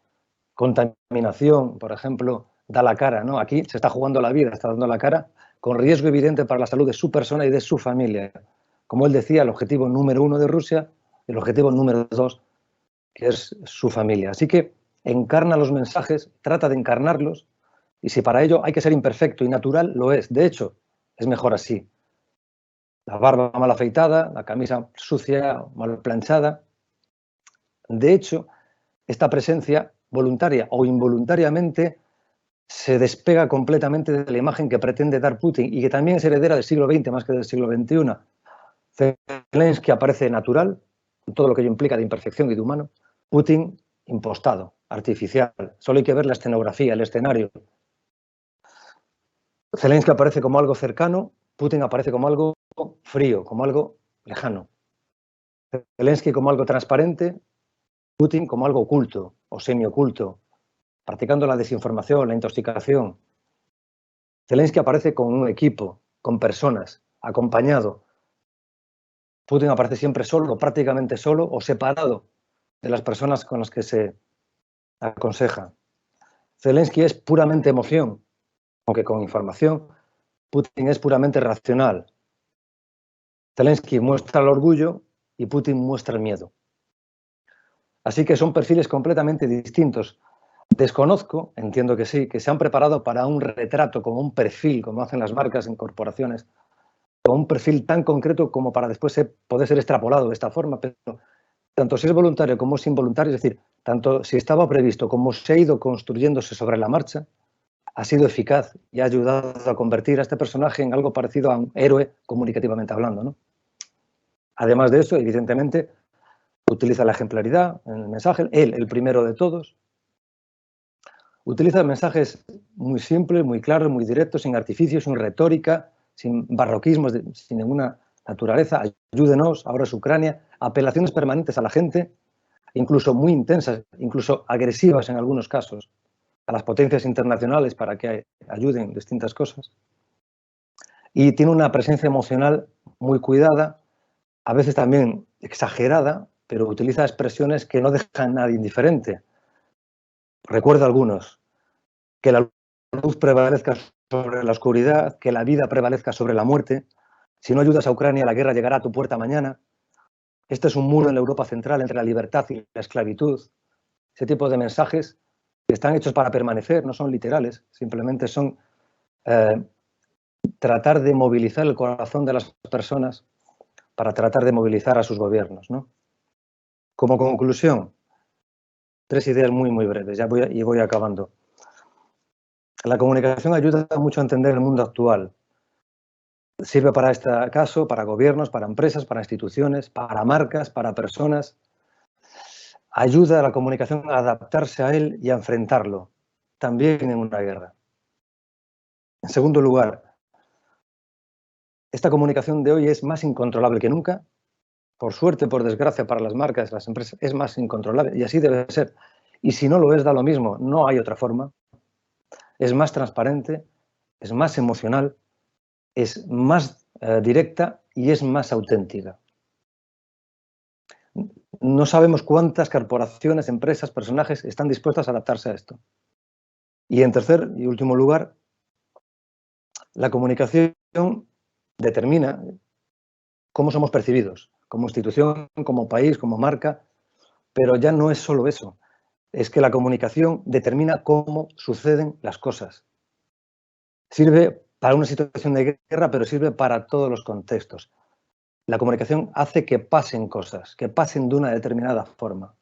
contaminación, por ejemplo, da la cara, ¿no? Aquí se está jugando la vida, está dando la cara con riesgo evidente para la salud de su persona y de su familia. Como él decía, el objetivo número 1 de Rusia, el objetivo número 2, que es su familia. Así que encarna los mensajes, trata de encarnarlos, y si para ello hay que ser imperfecto y natural, lo es. De hecho, es mejor así. La barba mal afeitada, la camisa sucia, mal planchada. De hecho, esta presencia, voluntaria o involuntariamente, se despega completamente de la imagen que pretende dar Putin y que también es heredera del siglo XX más que del siglo XXI. Zelensky aparece natural, con todo lo que ello implica de imperfección y de humano. Putin, impostado, artificial. Solo hay que ver la escenografía, el escenario. Zelensky aparece como algo cercano, Putin aparece como algo frío, como algo lejano. Zelensky como algo transparente, Putin como algo oculto o semioculto, practicando la desinformación, la intoxicación. Zelensky aparece con un equipo, con personas, acompañado. Putin aparece siempre solo, prácticamente solo o separado de las personas con las que se aconseja. Zelensky es puramente emoción, aunque con información. Putin es puramente racional. Zelensky muestra el orgullo y Putin muestra el miedo. Así que son perfiles completamente distintos. Desconozco, entiendo que sí, que se han preparado para un retrato, como un perfil, como hacen las marcas en corporaciones, con un perfil tan concreto como para después poder ser extrapolado de esta forma, pero tanto si es voluntario como es involuntario, es decir, tanto si estaba previsto como se ha ido construyéndose sobre la marcha, ha sido eficaz y ha ayudado a convertir a este personaje en algo parecido a un héroe comunicativamente hablando, ¿no? Además de eso, evidentemente, utiliza la ejemplaridad en el mensaje, él, el primero de todos. Utiliza mensajes muy simples, muy claros, muy directos, sin artificios, sin retórica, sin barroquismos, sin ninguna naturaleza. Ayúdenos, ahora es Ucrania. Apelaciones permanentes a la gente, incluso muy intensas, incluso agresivas en algunos casos, a las potencias internacionales para que ayuden en distintas cosas. Y tiene una presencia emocional muy cuidada, a veces también exagerada, pero utiliza expresiones que no dejan a nadie indiferente. Recuerdo algunos: que la luz prevalezca sobre la oscuridad, que la vida prevalezca sobre la muerte. Si no ayudas a Ucrania, la guerra llegará a tu puerta mañana. Este es un muro en la Europa central entre la libertad y la esclavitud. Ese tipo de mensajes que están hechos para permanecer, no son literales, simplemente son tratar de movilizar el corazón de las personas para tratar de movilizar a sus gobiernos, ¿no? Como conclusión, 3 ideas muy, muy breves, y voy acabando. La comunicación ayuda mucho a entender el mundo actual. Sirve para este caso, para gobiernos, para empresas, para instituciones, para marcas, para personas. Ayuda a la comunicación a adaptarse a él y a enfrentarlo, también en una guerra. En segundo lugar, esta comunicación de hoy es más incontrolable que nunca. Por suerte, por desgracia, para las marcas, las empresas, es más incontrolable y así debe ser. Y si no lo es, da lo mismo, no hay otra forma. Es más transparente, es más emocional, es más directa y es más auténtica. No sabemos cuántas corporaciones, empresas, personajes están dispuestas a adaptarse a esto. Y en tercer y último lugar, la comunicación determina cómo somos percibidos, como institución, como país, como marca, pero ya no es solo eso. Es que la comunicación determina cómo suceden las cosas. Sirve para una situación de guerra, pero sirve para todos los contextos. La comunicación hace que pasen cosas, que pasen de una determinada forma.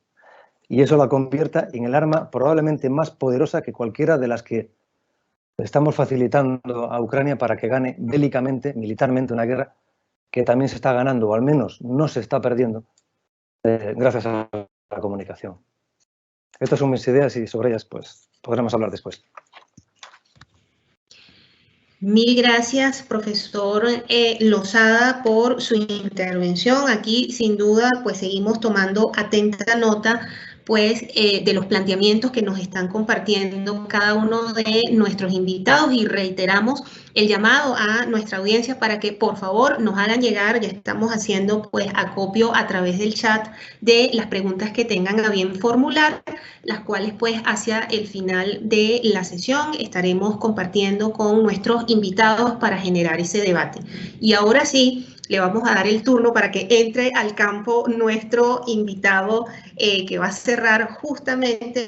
Y eso la convierta en el arma probablemente más poderosa que cualquiera de las que estamos facilitando a Ucrania para que gane bélicamente, militarmente, una guerra que también se está ganando, o al menos no se está perdiendo, gracias a la comunicación. Estas son mis ideas y sobre ellas pues podremos hablar después. Mil gracias, profesor Lozada, por su intervención. Aquí, sin duda, pues seguimos tomando atenta nota pues, de los planteamientos que nos están compartiendo cada uno de nuestros invitados y reiteramos el llamado a nuestra audiencia para que por favor nos hagan llegar, ya estamos haciendo pues acopio a través del chat de las preguntas que tengan a bien formular, las cuales pues hacia el final de la sesión estaremos compartiendo con nuestros invitados para generar ese debate. Y ahora sí, le vamos a dar el turno para que entre al campo nuestro invitado que va a cerrar justamente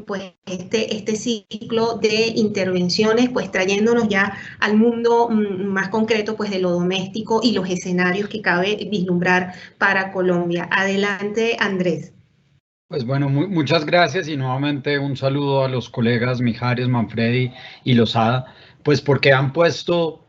pues, este ciclo de intervenciones, pues trayéndonos ya al mundo más concreto pues, de lo doméstico y los escenarios que cabe vislumbrar para Colombia. Adelante, Andrés. Pues bueno, muchas gracias y nuevamente un saludo a los colegas Mijares, Manfredi y Lozada, pues porque han puesto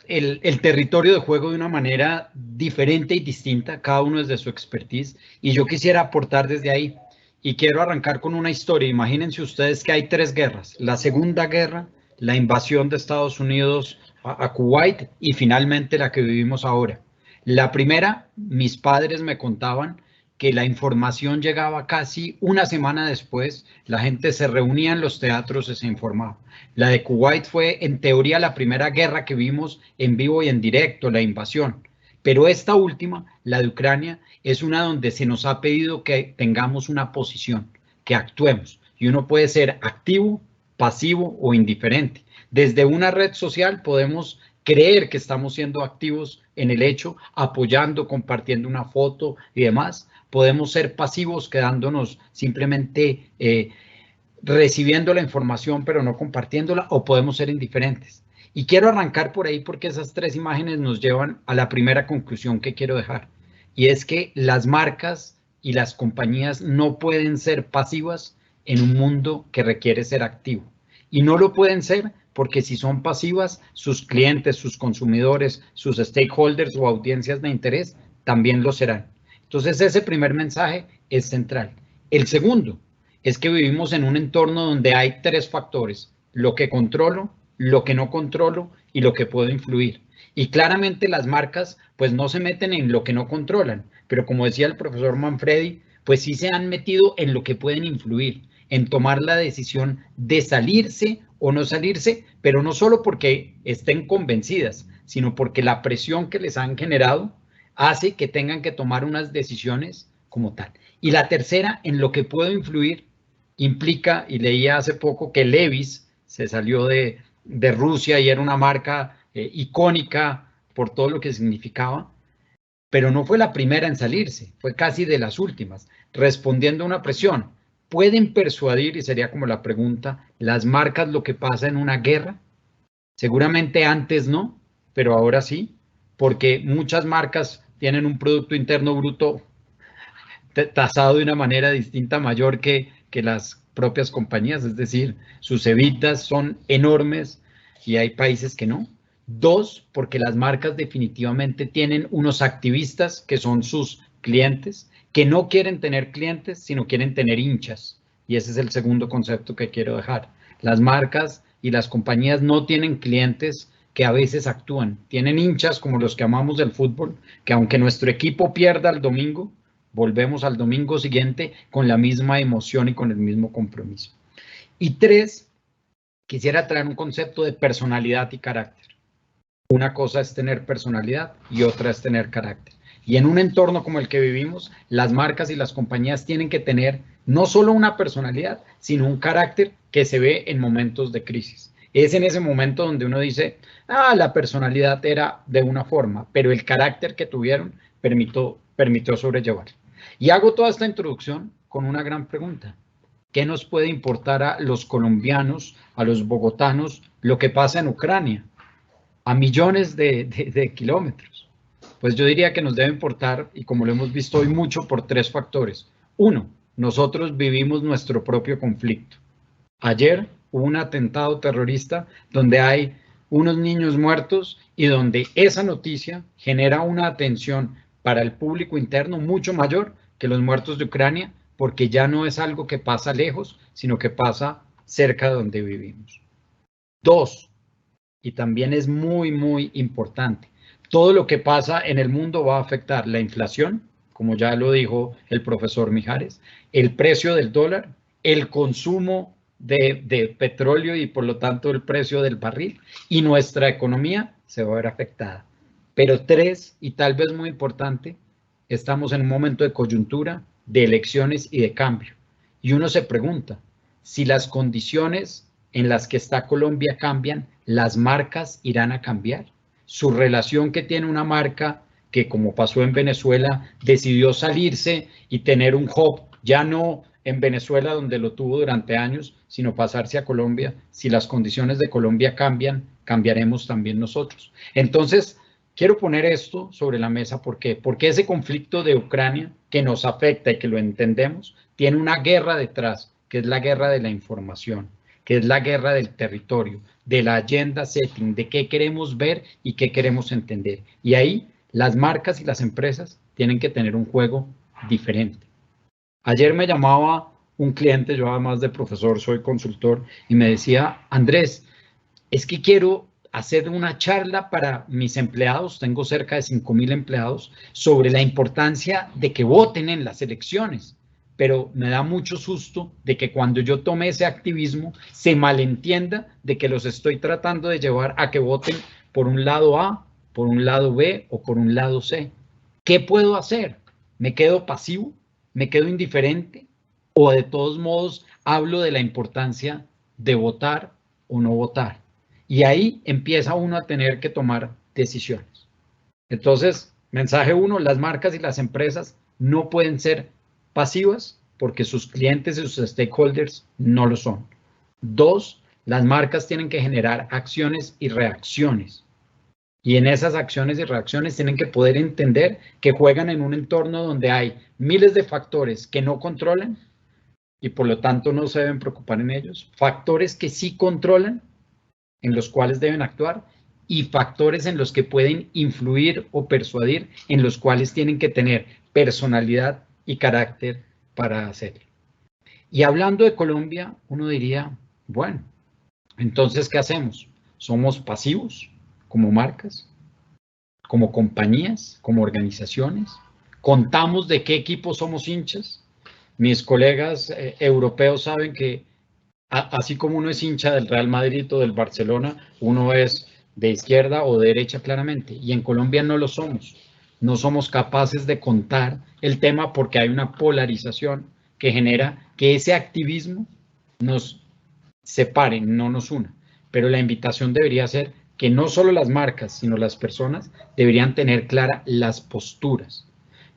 el territorio de juego de una manera diferente y distinta, cada uno desde su expertise, y yo quisiera aportar desde ahí, y quiero arrancar con una historia. Imagínense ustedes que hay 3 guerras, la Segunda Guerra, la invasión de Estados Unidos a Kuwait y finalmente la que vivimos ahora. La primera, mis padres me contaban que la información llegaba casi una semana después, la gente se reunía en los teatros y se informaba. La de Kuwait fue en teoría la primera guerra que vimos en vivo y en directo, la invasión. Pero esta última, la de Ucrania, es una donde se nos ha pedido que tengamos una posición, que actuemos. Y uno puede ser activo, pasivo o indiferente. Desde una red social podemos creer que estamos siendo activos en el hecho, apoyando, compartiendo una foto y demás. Podemos ser pasivos quedándonos simplemente recibiendo la información pero no compartiéndola, o podemos ser indiferentes. Y quiero arrancar por ahí porque esas 3 imágenes nos llevan a la primera conclusión que quiero dejar. Y es que las marcas y las compañías no pueden ser pasivas en un mundo que requiere ser activo. Y no lo pueden ser porque si son pasivas, sus clientes, sus consumidores, sus stakeholders o audiencias de interés también lo serán. Entonces ese primer mensaje es central. El segundo es que vivimos en un entorno donde hay 3 factores, lo que controlo, lo que no controlo y lo que puedo influir. Y claramente las marcas pues no se meten en lo que no controlan, pero como decía el profesor Manfredi, pues sí se han metido en lo que pueden influir, en tomar la decisión de salirse o no salirse, pero no solo porque estén convencidas, sino porque la presión que les han generado hace que tengan que tomar unas decisiones como tal. Y la tercera, en lo que puedo influir, implica, y leía hace poco que Levi's se salió de Rusia y era una marca icónica por todo lo que significaba, pero no fue la primera en salirse, fue casi de las últimas, respondiendo a una presión. ¿Pueden persuadir, y sería como la pregunta, las marcas lo que pasa en una guerra? Seguramente antes no, pero ahora sí, porque muchas marcas tienen un Producto Interno Bruto tasado de una manera distinta, mayor que las propias compañías, es decir, sus EBITDAs son enormes y hay países que no. 2, porque las marcas definitivamente tienen unos activistas que son sus clientes, que no quieren tener clientes, sino quieren tener hinchas. Y ese es el segundo concepto que quiero dejar. Las marcas y las compañías no tienen clientes que a veces actúan. Tienen hinchas como los que amamos del fútbol, que aunque nuestro equipo pierda el domingo, volvemos al domingo siguiente con la misma emoción y con el mismo compromiso. Y 3, quisiera traer un concepto de personalidad y carácter. Una cosa es tener personalidad y otra es tener carácter. Y en un entorno como el que vivimos, las marcas y las compañías tienen que tener no solo una personalidad, sino un carácter que se ve en momentos de crisis. Es en ese momento donde uno dice, la personalidad era de una forma, pero el carácter que tuvieron permitió sobrellevar. Y hago toda esta introducción con una gran pregunta. ¿Qué nos puede importar a los colombianos, a los bogotanos, lo que pasa en Ucrania, a millones de kilómetros? Pues yo diría que nos debe importar, y como lo hemos visto hoy, mucho por 3 factores. 1, nosotros vivimos nuestro propio conflicto. Ayer hubo un atentado terrorista donde hay unos niños muertos y donde esa noticia genera una atención para el público interno mucho mayor que los muertos de Ucrania, porque ya no es algo que pasa lejos, sino que pasa cerca de donde vivimos. 2, y también es muy, muy importante, todo lo que pasa en el mundo va a afectar la inflación, como ya lo dijo el profesor Mijares, el precio del dólar, el consumo de petróleo y por lo tanto el precio del barril, y nuestra economía se va a ver afectada. Pero 3, y tal vez muy importante, estamos en un momento de coyuntura, de elecciones y de cambio. Y uno se pregunta, si las condiciones en las que está Colombia cambian, ¿las marcas irán a cambiar? Su relación que tiene una marca que, como pasó en Venezuela, decidió salirse y tener un hub, ya no en Venezuela donde lo tuvo durante años, sino pasarse a Colombia. Si las condiciones de Colombia cambian, cambiaremos también nosotros. Entonces, quiero poner esto sobre la mesa. ¿Por qué? Porque ese conflicto de Ucrania, que nos afecta y que lo entendemos, tiene una guerra detrás, que es la guerra de la información, que es la guerra del territorio, de la agenda setting, de qué queremos ver y qué queremos entender. Y ahí las marcas y las empresas tienen que tener un juego diferente. Ayer me llamaba un cliente, yo además de profesor soy consultor, y me decía, Andrés, es que quiero hacer una charla para mis empleados, tengo cerca de 5.000 empleados, sobre la importancia de que voten en las elecciones. Pero me da mucho susto de que cuando yo tome ese activismo se malentienda de que los estoy tratando de llevar a que voten por un lado A, por un lado B o por un lado C. ¿Qué puedo hacer? ¿Me quedo pasivo? ¿Me quedo indiferente? ¿O de todos modos hablo de la importancia de votar o no votar? Y ahí empieza uno a tener que tomar decisiones. Entonces, mensaje 1, las marcas y las empresas no pueden ser pasivas porque sus clientes y sus stakeholders no lo son. 2, las marcas tienen que generar acciones y reacciones. Y en esas acciones y reacciones tienen que poder entender que juegan en un entorno donde hay miles de factores que no controlan y por lo tanto no se deben preocupar en ellos. Factores que sí controlan, en los cuales deben actuar, y factores en los que pueden influir o persuadir, en los cuales tienen que tener personalidad y carácter para hacerlo. Y hablando de Colombia, uno diría, bueno, entonces, ¿qué hacemos? ¿Somos pasivos como marcas, como compañías, como organizaciones? ¿Contamos de qué equipo somos hinchas? Mis colegas europeos saben que así como uno es hincha del Real Madrid o del Barcelona, uno es de izquierda o de derecha claramente, y en Colombia no lo somos. No somos capaces de contar el tema porque hay una polarización que genera que ese activismo nos separe, no nos una. Pero la invitación debería ser que no solo las marcas, sino las personas deberían tener claras las posturas,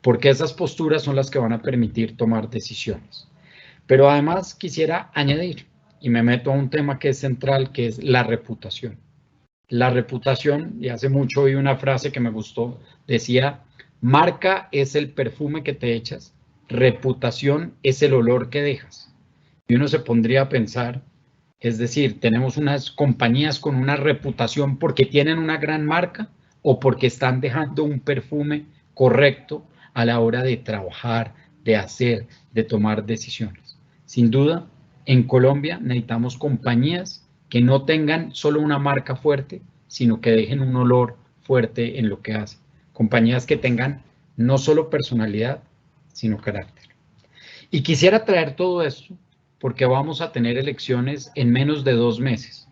porque esas posturas son las que van a permitir tomar decisiones. Pero además quisiera añadir, y me meto a un tema que es central, que es la reputación. La reputación, y hace mucho oí una frase que me gustó, decía, marca es el perfume que te echas, reputación es el olor que dejas. Y uno se pondría a pensar, es decir, tenemos unas compañías con una reputación porque tienen una gran marca o porque están dejando un perfume correcto a la hora de trabajar, de hacer, de tomar decisiones. Sin duda, en Colombia necesitamos compañías que no tengan solo una marca fuerte, sino que dejen un olor fuerte en lo que hacen. Compañías que tengan no solo personalidad, sino carácter. Y quisiera traer todo esto porque vamos a tener elecciones en menos de 2 meses.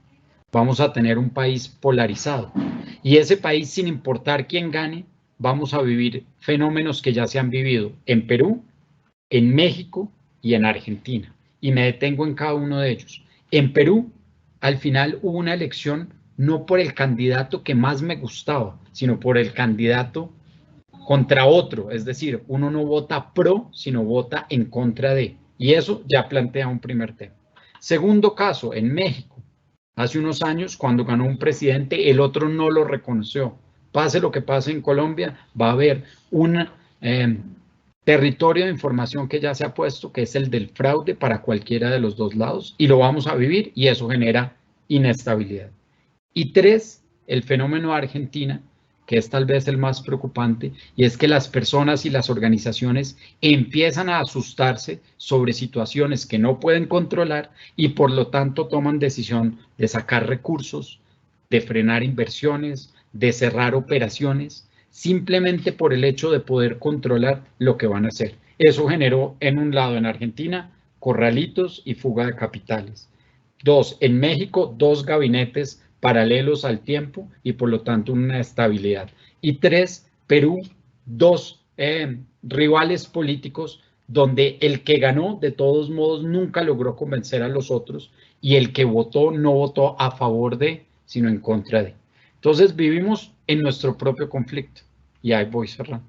Vamos a tener un país polarizado. Y ese país, sin importar quién gane, vamos a vivir fenómenos que ya se han vivido en Perú, en México y en Argentina. Y me detengo en cada uno de ellos. En Perú, al final hubo una elección no por el candidato que más me gustaba, sino por el candidato contra otro. Es decir, uno no vota pro, sino vota en contra de. Y eso ya plantea un primer tema. Segundo caso, en México. Hace unos años, cuando ganó un presidente, el otro no lo reconoció. Pase lo que pase en Colombia, va a haber un territorio de información que ya se ha puesto, que es el del fraude para cualquiera de los dos lados, y lo vamos a vivir, y eso genera inestabilidad. Y tres, el fenómeno de Argentina, que es tal vez el más preocupante, y es que las personas y las organizaciones empiezan a asustarse sobre situaciones que no pueden controlar y por lo tanto toman decisión de sacar recursos, de frenar inversiones, de cerrar operaciones, simplemente por el hecho de poder controlar lo que van a hacer. Eso generó, en un lado, en Argentina, corralitos y fuga de capitales. Dos, en México, dos gabinetes paralelos al tiempo y por lo tanto una estabilidad. Y tres, Perú, dos rivales políticos donde el que ganó de todos modos nunca logró convencer a los otros y el que votó no votó a favor de, sino en contra de. Entonces vivimos en nuestro propio conflicto y ahí voy cerrando.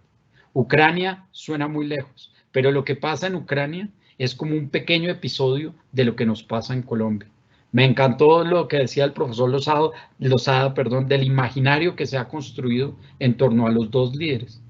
Ucrania suena muy lejos, pero lo que pasa en Ucrania es como un pequeño episodio de lo que nos pasa en Colombia. Me encantó lo que decía el profesor Lozada, del imaginario que se ha construido en torno a los dos líderes.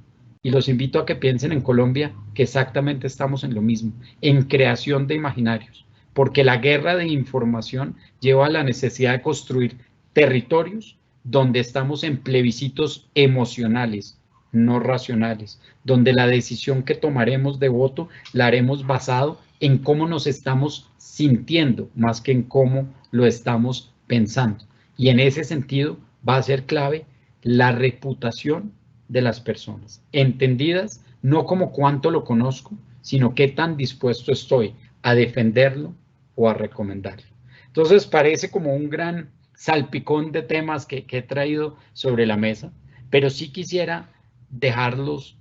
Y los invito a que piensen en Colombia que exactamente estamos en lo mismo, en creación de imaginarios, porque la guerra de información lleva a la necesidad de construir territorios donde estamos en plebiscitos emocionales, no racionales, donde la decisión que tomaremos de voto la haremos basado en cómo nos estamos sintiendo más que en cómo lo estamos pensando. Y en ese sentido va a ser clave la reputación de las personas, entendidas no como cuánto lo conozco, sino qué tan dispuesto estoy a defenderlo o a recomendarlo. Entonces parece como un gran salpicón de temas que he traído sobre la mesa, pero sí quisiera dejarlos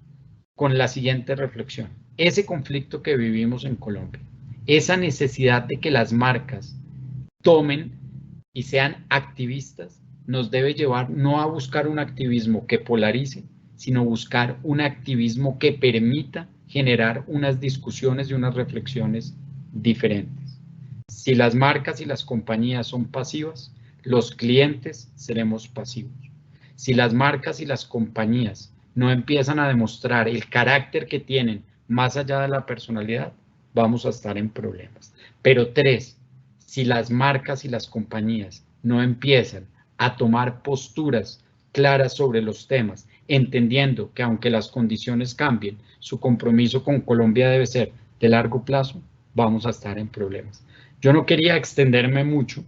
con la siguiente reflexión. Ese conflicto que vivimos en Colombia, esa necesidad de que las marcas tomen y sean activistas, nos debe llevar no a buscar un activismo que polarice, sino buscar un activismo que permita generar unas discusiones y unas reflexiones diferentes. Si las marcas y las compañías son pasivas, los clientes seremos pasivos. Si las marcas y las compañías no empiezan a demostrar el carácter que tienen más allá de la personalidad, vamos a estar en problemas. Pero tres, si las marcas y las compañías no empiezan a tomar posturas claras sobre los temas, entendiendo que aunque las condiciones cambien, su compromiso con Colombia debe ser de largo plazo, vamos a estar en problemas. Yo no quería extenderme mucho,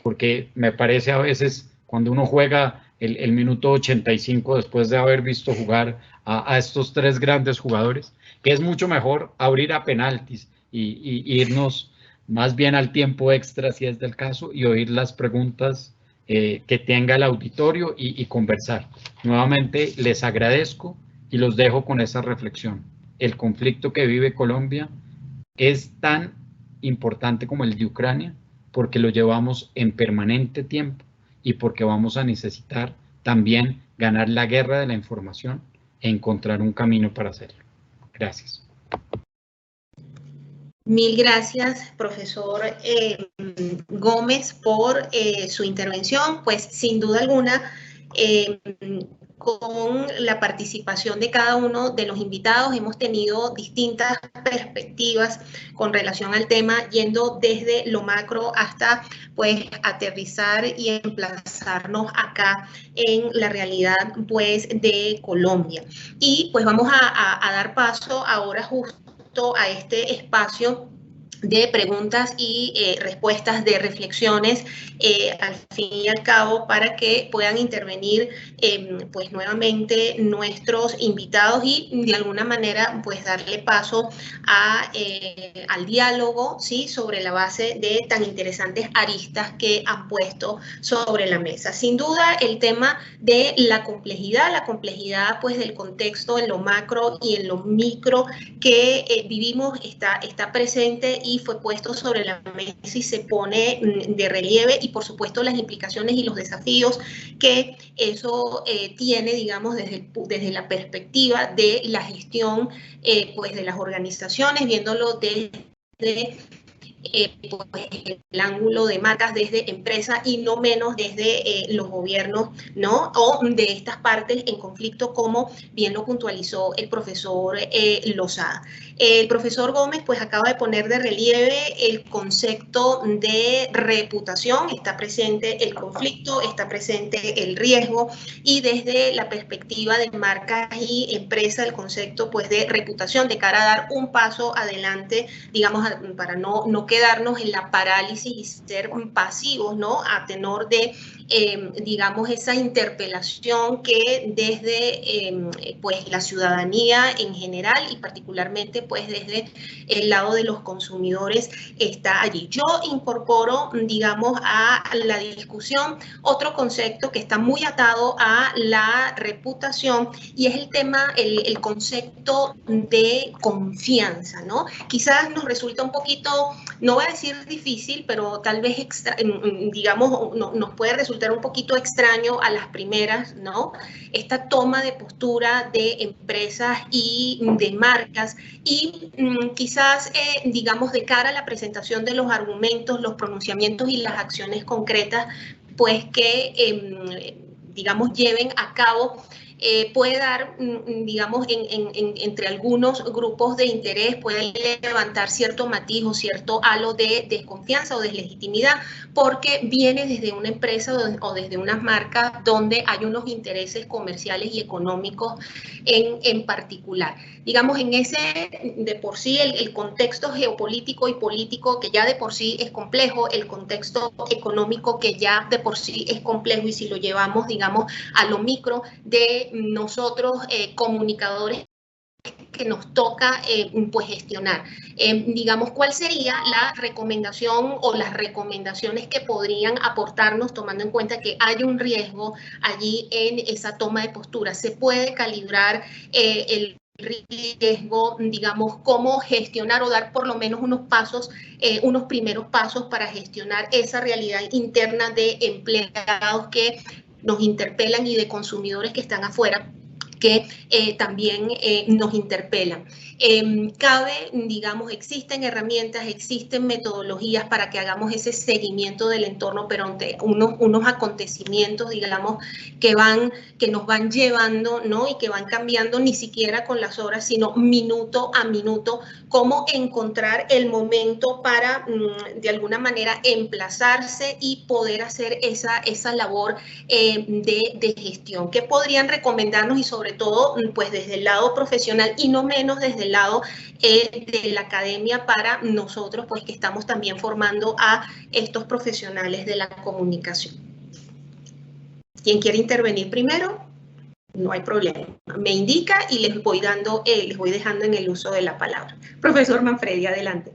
porque me parece a veces cuando uno juega el minuto 85 después de haber visto jugar a estos tres grandes jugadores, que es mucho mejor abrir a penaltis y irnos más bien al tiempo extra si es del caso y oír las preguntas que tenga el auditorio y conversar. Nuevamente les agradezco y los dejo con esa reflexión. El conflicto que vive Colombia es tan importante como el de Ucrania porque lo llevamos en permanente tiempo y porque vamos a necesitar también ganar la guerra de la información e encontrar un camino para hacerlo. Gracias. Mil gracias, profesor Gómez, por su intervención. Pues sin duda alguna, con la participación de cada uno de los invitados hemos tenido distintas perspectivas con relación al tema, yendo desde lo macro hasta pues aterrizar y emplazarnos acá en la realidad pues de Colombia. Y pues vamos a dar paso ahora justo a este espacio de preguntas y respuestas, de reflexiones, al fin y al cabo, para que puedan intervenir pues nuevamente nuestros invitados y de alguna manera pues darle paso al diálogo, ¿sí?, sobre la base de tan interesantes aristas que han puesto sobre la mesa. Sin duda, el tema de la complejidad pues del contexto en lo macro y en lo micro que vivimos está presente y fue puesto sobre la mesa y se pone de relieve, y por supuesto las implicaciones y los desafíos que eso tiene, digamos, desde la perspectiva de la gestión pues de las organizaciones, viéndolo desde desde pues, el ángulo de marcas, desde empresas y no menos desde los gobiernos, ¿no? O de estas partes en conflicto, como bien lo puntualizó el profesor Lozada. El profesor Gómez pues acaba de poner de relieve el concepto de reputación, está presente el conflicto, está presente el riesgo, y desde la perspectiva de marcas y empresas el concepto pues de reputación de cara a dar un paso adelante, digamos, para no quedarnos en la parálisis y ser pasivos, ¿no? A tenor de, digamos, esa interpelación que desde pues la ciudadanía en general y particularmente pues desde el lado de los consumidores está allí. Yo incorporo, digamos, a la discusión otro concepto que está muy atado a la reputación, y es el tema, el concepto de confianza, ¿no? Quizás nos resulta un poquito, no voy a decir difícil, pero tal vez, digamos, nos puede resultar un poquito extraño a las primeras, ¿no? Esta toma de postura de empresas y de marcas, y quizás, digamos, de cara a la presentación de los argumentos, los pronunciamientos y las acciones concretas, pues que, digamos, lleven a cabo, puede dar, digamos, entre algunos grupos de interés, puede levantar cierto matiz o cierto halo de desconfianza o deslegitimidad, porque viene desde una empresa o desde unas marcas donde hay unos intereses comerciales y económicos en particular. Digamos, en ese, de por sí, el contexto geopolítico y político que ya de por sí es complejo, el contexto económico que ya de por sí es complejo, y si lo llevamos, digamos, a lo micro de nosotros comunicadores que nos toca pues gestionar. Digamos, ¿cuál sería la recomendación o las recomendaciones que podrían aportarnos, tomando en cuenta que hay un riesgo allí en esa toma de postura? ¿Se puede calibrar el riesgo, digamos, cómo gestionar o dar por lo menos unos pasos, unos primeros pasos para gestionar esa realidad interna de empleados que nos interpelan y de consumidores que están afuera, que también nos interpelan? Cabe, digamos, existen herramientas, existen metodologías para que hagamos ese seguimiento del entorno, pero ante unos acontecimientos, digamos, que nos van llevando, ¿no? Y que van cambiando ni siquiera con las horas, sino minuto a minuto, cómo encontrar el momento para, de alguna manera, emplazarse y poder hacer esa labor de gestión. ¿Qué podrían recomendarnos? Y sobre todo, pues desde el lado profesional y no menos desde el lado de la academia, para nosotros, pues que estamos también formando a estos profesionales de la comunicación. ¿Quién quiere intervenir primero? No hay problema. Me indica y les voy dejando en el uso de la palabra. Profesor Manfredi, adelante.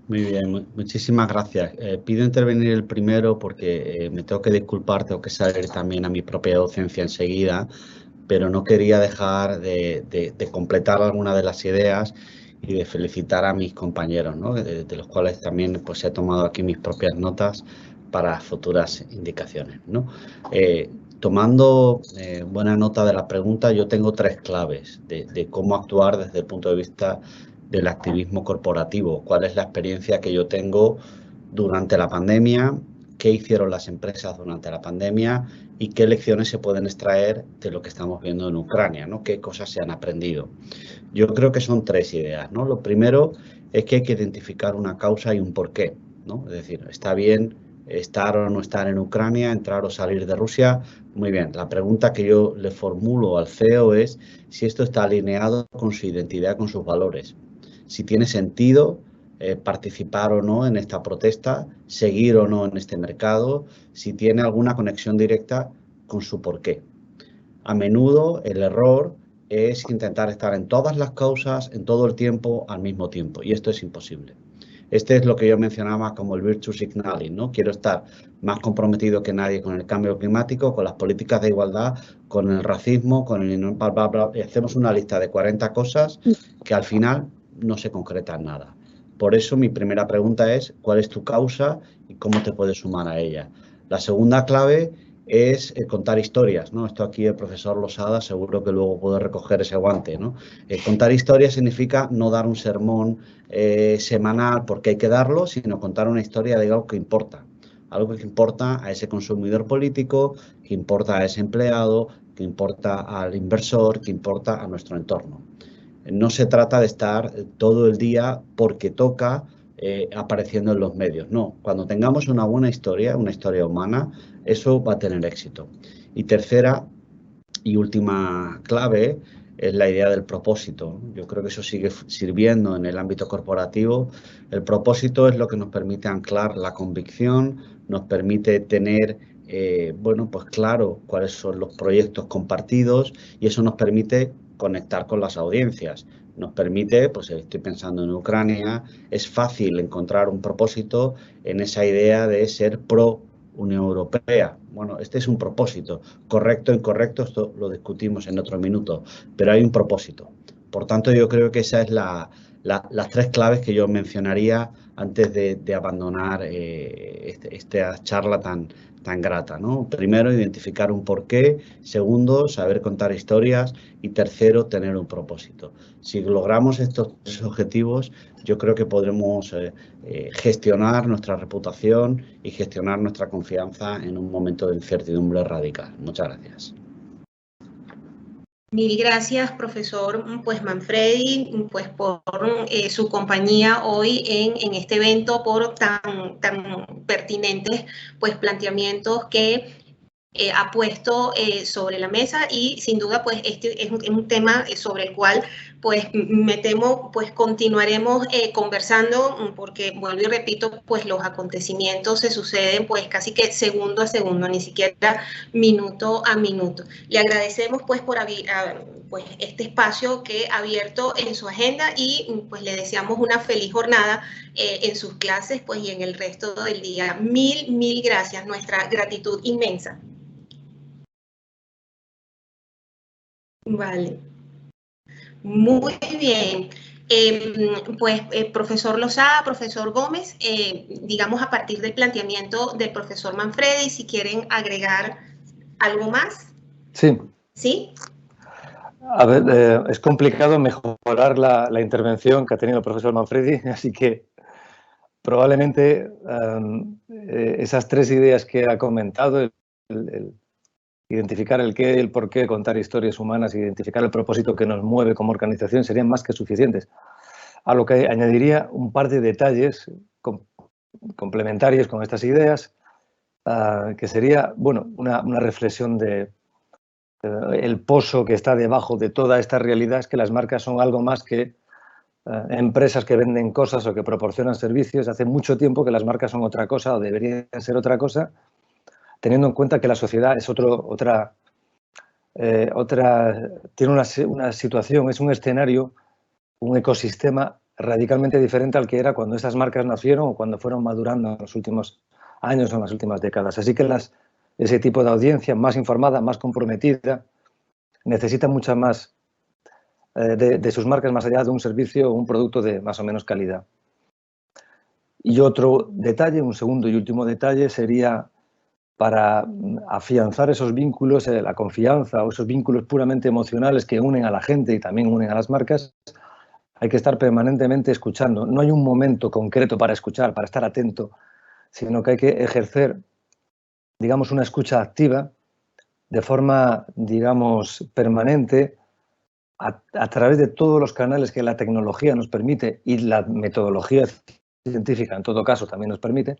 Muy bien, muchísimas gracias. Pido intervenir el primero porque me tengo que disculpar, tengo que salir también a mi propia docencia enseguida, pero no quería dejar de completar alguna de las ideas y de felicitar a mis compañeros, ¿no? de los cuales también pues, he tomado aquí mis propias notas para futuras indicaciones, ¿no? Tomando buena nota de la pregunta, yo tengo 3 claves de cómo actuar desde el punto de vista del activismo corporativo. ¿Cuál es la experiencia que yo tengo durante la pandemia? ¿Qué hicieron las empresas durante la pandemia? ¿Y qué lecciones se pueden extraer de lo que estamos viendo en Ucrania, ¿no? ¿Qué cosas se han aprendido? Yo creo que son 3 ideas, ¿no? Lo primero es que hay que identificar una causa y un porqué, ¿no? Es decir, está bien estar o no estar en Ucrania, entrar o salir de Rusia. Muy bien, la pregunta que yo le formulo al CEO es si esto está alineado con su identidad, con sus valores. Si tiene sentido participar o no en esta protesta, seguir o no en este mercado, si tiene alguna conexión directa con su porqué. A menudo el error es intentar estar en todas las causas, en todo el tiempo, al mismo tiempo, y esto es imposible. Este es lo que yo mencionaba como el virtue signaling, ¿no? Quiero estar más comprometido que nadie con el cambio climático, con las políticas de igualdad, con el racismo, con el bla, bla, bla, y hacemos una lista de 40 cosas que al final no se concretan nada. Por eso mi primera pregunta es, ¿cuál es tu causa y cómo te puedes sumar a ella? La segunda clave es contar historias, ¿no? Esto aquí el profesor Losada seguro que luego puede recoger ese guante, ¿no? Contar historias significa no dar un sermón semanal porque hay que darlo, sino contar una historia de algo que importa a ese consumidor político, que importa a ese empleado, que importa al inversor, que importa a nuestro entorno. No se trata de estar todo el día porque toca apareciendo en los medios. No, cuando tengamos una buena historia, una historia humana, eso va a tener éxito. Y tercera y última clave es la idea del propósito. Yo creo que eso sigue sirviendo en el ámbito corporativo. El propósito es lo que nos permite anclar la convicción, nos permite tener, bueno, pues claro cuáles son los proyectos compartidos y eso nos permite conectar con las audiencias. Nos permite, pues estoy pensando en Ucrania, es fácil encontrar un propósito en esa idea de ser pro Unión Europea. Bueno, este es un propósito. Correcto, incorrecto, esto lo discutimos en otro minuto, pero hay un propósito. Por tanto, yo creo que esas es las tres claves que yo mencionaría antes de abandonar esta charla tan grata, ¿no? Primero, identificar un porqué. Segundo, saber contar historias. Y tercero, tener un propósito. Si logramos estos tres objetivos, yo creo que podremos gestionar nuestra reputación y gestionar nuestra confianza en un momento de incertidumbre radical. Muchas gracias. Mil gracias, profesor pues Manfredi, pues por su compañía hoy en este evento, por tan pertinentes pues planteamientos que ha puesto sobre la mesa, y sin duda pues este es un tema sobre el cual pues me temo pues continuaremos conversando, porque vuelvo y repito, pues los acontecimientos se suceden pues casi que segundo a segundo, ni siquiera minuto a minuto. Le agradecemos pues por pues este espacio que ha abierto en su agenda, y pues le deseamos una feliz jornada en sus clases pues y en el resto del día. Mil gracias, nuestra gratitud inmensa. Vale. Muy bien. Pues, profesor Losada, profesor Gómez, digamos a partir del planteamiento del profesor Manfredi, si quieren agregar algo más. Sí. ¿Sí? A ver, es complicado mejorar la intervención que ha tenido el profesor Manfredi, así que probablemente esas tres ideas que ha comentado, el identificar el qué, el por qué, contar historias humanas, identificar el propósito que nos mueve como organización, serían más que suficientes. A lo que añadiría un par de detalles complementarios con estas ideas, que sería, bueno, una reflexión de el pozo que está debajo de toda esta realidad. Es que las marcas son algo más que empresas que venden cosas o que proporcionan servicios. Hace mucho tiempo que las marcas son otra cosa o deberían ser otra cosa, teniendo en cuenta que la sociedad es tiene una situación, es un escenario, un ecosistema radicalmente diferente al que era cuando esas marcas nacieron o cuando fueron madurando en los últimos años o en las últimas décadas. Así que ese tipo de audiencia más informada, más comprometida, necesita mucha más de sus marcas, más allá de un servicio o un producto de más o menos calidad. Y otro detalle, un segundo y último detalle, sería para afianzar esos vínculos, la confianza o esos vínculos puramente emocionales que unen a la gente y también unen a las marcas. Hay que estar permanentemente escuchando. No hay un momento concreto para escuchar, para estar atento, sino que hay que ejercer, digamos, una escucha activa de forma, digamos, permanente a través de todos los canales que la tecnología nos permite y la metodología científica, en todo caso, también nos permite,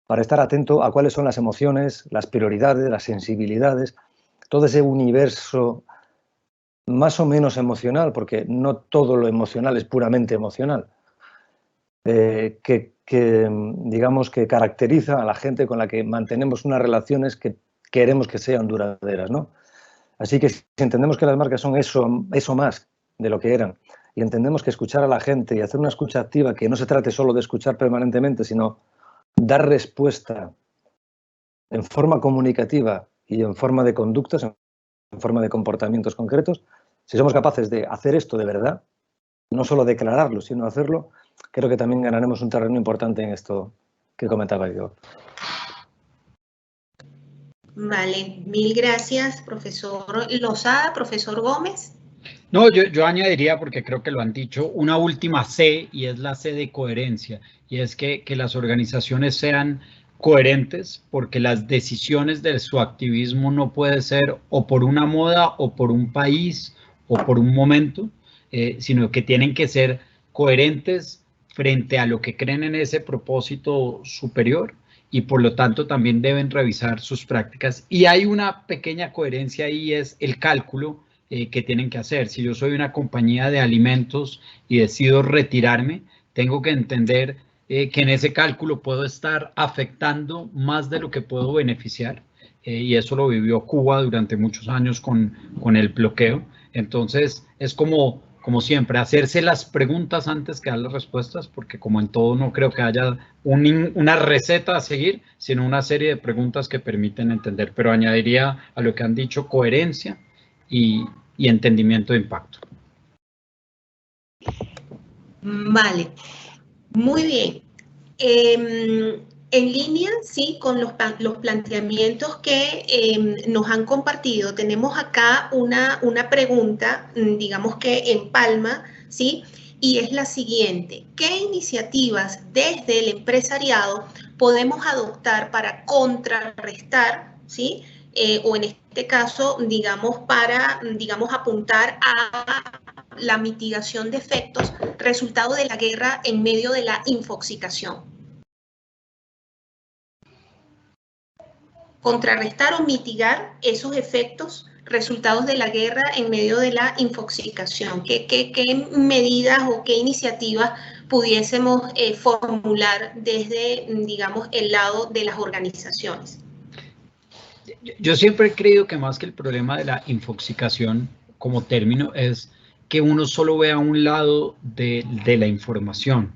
para estar atento a cuáles son las emociones, las prioridades, las sensibilidades, todo ese universo más o menos emocional, porque no todo lo emocional es puramente emocional, que digamos que caracteriza a la gente con la que mantenemos unas relaciones que queremos que sean duraderas, ¿no? Así que si entendemos que las marcas son eso más de lo que eran, y entendemos que escuchar a la gente y hacer una escucha activa, que no se trate solo de escuchar permanentemente, sino dar respuesta en forma comunicativa y en forma de conductas, en forma de comportamientos concretos, si somos capaces de hacer esto de verdad, no solo declararlo, sino hacerlo, creo que también ganaremos un terreno importante en esto que comentaba yo. Vale, mil gracias, profesor Lozada. Profesor Gómez. No, yo añadiría, porque creo que lo han dicho, una última C, y es la C de coherencia, y es que las organizaciones sean coherentes, porque las decisiones de su activismo no puede ser o por una moda o por un país o por un momento, sino que tienen que ser coherentes frente a lo que creen en ese propósito superior, y por lo tanto también deben revisar sus prácticas. Y hay una pequeña coherencia ahí, es el cálculo que tienen que hacer. Si yo soy una compañía de alimentos y decido retirarme, tengo que entender que en ese cálculo puedo estar afectando más de lo que puedo beneficiar, y eso lo vivió Cuba durante muchos años con el bloqueo. Entonces es como siempre, hacerse las preguntas antes que dar las respuestas, porque como en todo no creo que haya una receta a seguir, sino una serie de preguntas que permiten entender. Pero añadiría a lo que han dicho coherencia y entendimiento de impacto. Vale, muy bien. En línea, sí, con los planteamientos que nos han compartido, tenemos acá una pregunta, digamos que en palma, ¿sí? Y es la siguiente: ¿qué iniciativas desde el empresariado podemos adoptar para contrarrestar, ¿sí? O en este caso, digamos, para, apuntar a la mitigación de efectos resultado de la guerra en medio de la infoxicación? Contrarrestar o mitigar esos efectos resultados de la guerra en medio de la infoxicación. ¿Qué medidas o qué iniciativas pudiésemos formular desde, digamos, el lado de las organizaciones? Yo siempre he creído que más que el problema de la infoxicación como término es que uno solo vea un lado de la información.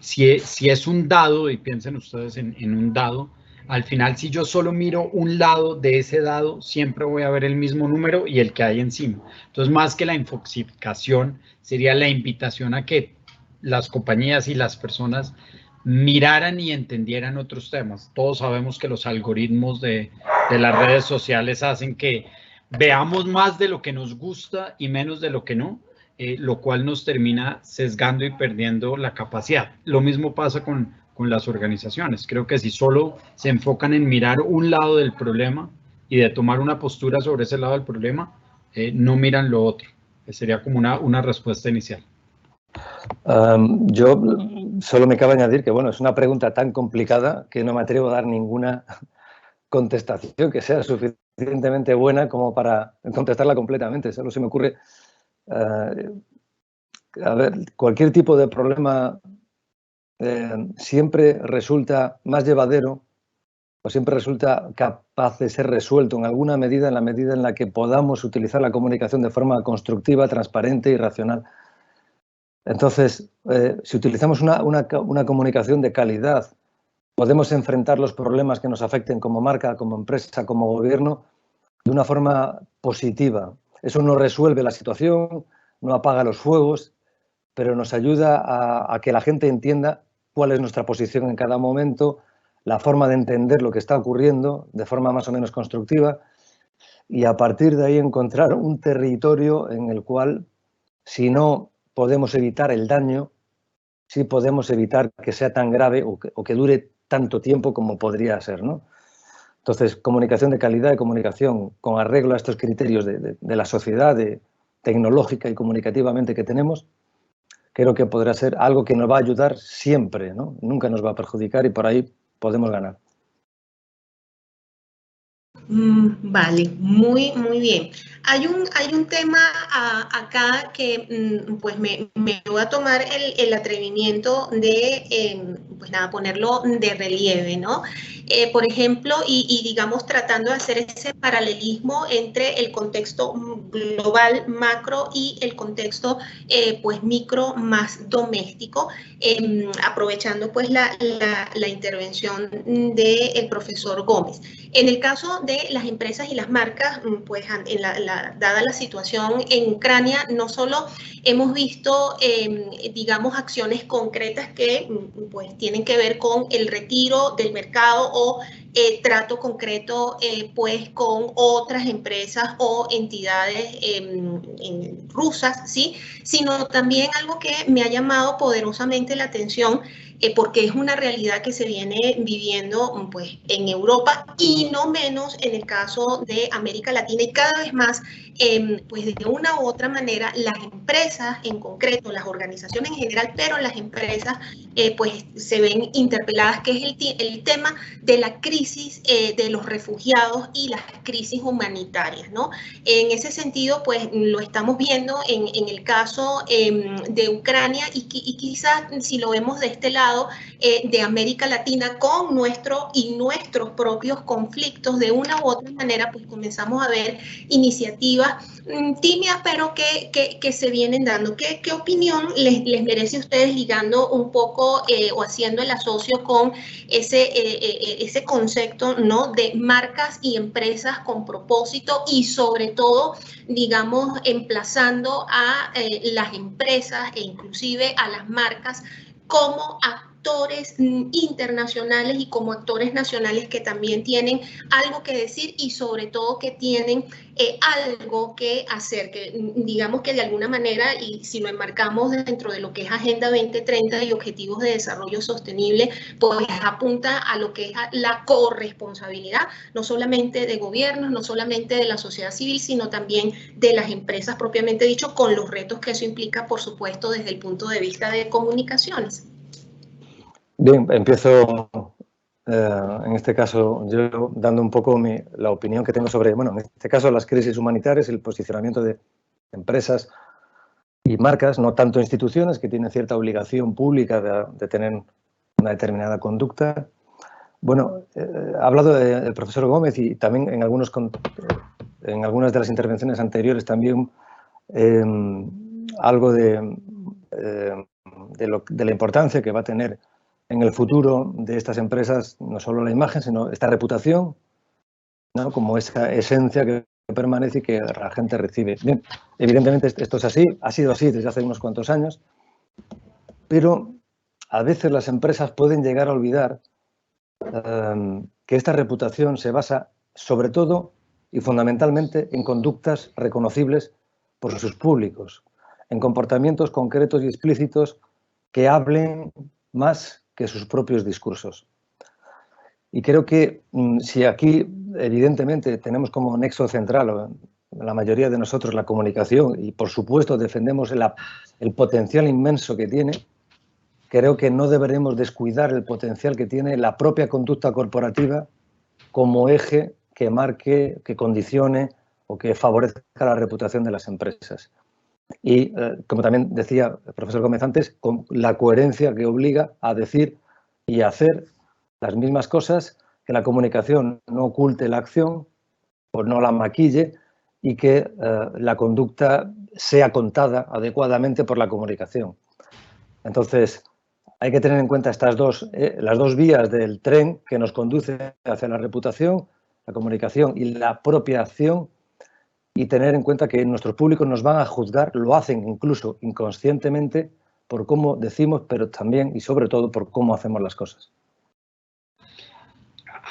Si es un dado, y piensen ustedes en un dado, al final si yo solo miro un lado de ese dado, siempre voy a ver el mismo número y el que hay encima. Entonces, más que la infoxicación, sería la invitación a que las compañías y las personas miraran y entendieran otros temas. Todos sabemos que los algoritmos de las redes sociales hacen que veamos más de lo que nos gusta y menos de lo que no, lo cual nos termina sesgando y perdiendo la capacidad. Lo mismo pasa con las organizaciones. Creo que si solo se enfocan en mirar un lado del problema y de tomar una postura sobre ese lado del problema, no miran lo otro. Sería como una respuesta inicial. Yo solo me cabe añadir que, bueno, es una pregunta tan complicada que no me atrevo a dar ninguna contestación que sea suficientemente buena como para contestarla completamente. Solo se me ocurre, a ver, cualquier tipo de problema siempre resulta más llevadero o siempre resulta capaz de ser resuelto en alguna medida, en la medida en la que podamos utilizar la comunicación de forma constructiva, transparente y racional. Entonces, si utilizamos una comunicación de calidad, podemos enfrentar los problemas que nos afecten como marca, como empresa, como gobierno, de una forma positiva. Eso no resuelve la situación, no apaga los fuegos, pero nos ayuda a que la gente entienda cuál es nuestra posición en cada momento, la forma de entender lo que está ocurriendo de forma más o menos constructiva, y a partir de ahí encontrar un territorio en el cual, si no podemos evitar el daño, sí podemos evitar que sea tan grave o que dure tanto tiempo como podría ser, ¿no? Entonces, comunicación de calidad y comunicación con arreglo a estos criterios de la sociedad, tecnológica y comunicativamente que tenemos, creo que podrá ser algo que nos va a ayudar siempre, ¿no? Nunca nos va a perjudicar y por ahí podemos ganar. Vale, muy bien. Hay un tema acá que pues me voy a tomar el atrevimiento de pues nada, ponerlo de relieve, ¿no? Por ejemplo, y digamos tratando de hacer ese paralelismo entre el contexto global macro y el contexto pues micro más doméstico, aprovechando pues la intervención del profesor Gómez. En el caso de las empresas y las marcas, pues dada la situación en Ucrania, no solo hemos visto, digamos, acciones concretas que pues tienen que ver con el retiro del mercado o trato concreto pues con otras empresas o entidades rusas, ¿sí? Sino también algo que me ha llamado poderosamente la atención, porque es una realidad que se viene viviendo pues, en Europa y no menos en el caso de América Latina, y cada vez más, pues de una u otra manera, las empresas en concreto, las organizaciones en general, pero las empresas pues se ven interpeladas, que es el tema de la crisis de los refugiados y las crisis humanitarias, ¿no? En ese sentido, pues lo estamos viendo en el caso de Ucrania y quizás si lo vemos de este lado, de América Latina con nuestros propios conflictos, de una u otra manera, pues comenzamos a ver iniciativas tímidas, pero que se vienen dando. ¿Qué opinión les merece a ustedes, ligando un poco o haciendo el asocio con ese concepto, ¿no?, de marcas y empresas con propósito, y sobre todo, digamos, emplazando a las empresas e inclusive a las marcas como actores internacionales y como actores nacionales que también tienen algo que decir y sobre todo que tienen algo que hacer, que digamos que de alguna manera, y si lo enmarcamos dentro de lo que es Agenda 2030 y Objetivos de Desarrollo Sostenible, pues apunta a lo que es la corresponsabilidad, no solamente de gobiernos, no solamente de la sociedad civil, sino también de las empresas propiamente dicho, con los retos que eso implica, por supuesto, desde el punto de vista de comunicaciones. Bien, empiezo en este caso yo dando un poco la opinión que tengo sobre, bueno, en este caso las crisis humanitarias, el posicionamiento de empresas y marcas, no tanto instituciones que tienen cierta obligación pública de tener una determinada conducta. Bueno, ha hablado el profesor Gómez y también en algunas de las intervenciones anteriores también algo de la importancia que va a tener en el futuro de estas empresas, no solo la imagen, sino esta reputación, ¿no?, como esa esencia que permanece y que la gente recibe. Bien, evidentemente esto es así, ha sido así desde hace unos cuantos años, pero a veces las empresas pueden llegar a olvidar que esta reputación se basa sobre todo y fundamentalmente en conductas reconocibles por sus públicos, en comportamientos concretos y explícitos que hablen más que sus propios discursos. Y creo que si aquí, evidentemente, tenemos como nexo central, la mayoría de nosotros, la comunicación, y por supuesto defendemos el potencial inmenso que tiene, creo que no deberemos descuidar el potencial que tiene la propia conducta corporativa como eje que marque, que condicione o que favorezca la reputación de las empresas. Y, como también decía el profesor Gómez antes, con la coherencia que obliga a decir y a hacer las mismas cosas, que la comunicación no oculte la acción o no la maquille y que la conducta sea contada adecuadamente por la comunicación. Entonces, hay que tener en cuenta las dos vías del tren que nos conduce hacia la reputación, la comunicación y la propia acción, y tener en cuenta que nuestros públicos nos van a juzgar, lo hacen incluso inconscientemente, por cómo decimos, pero también y sobre todo por cómo hacemos las cosas.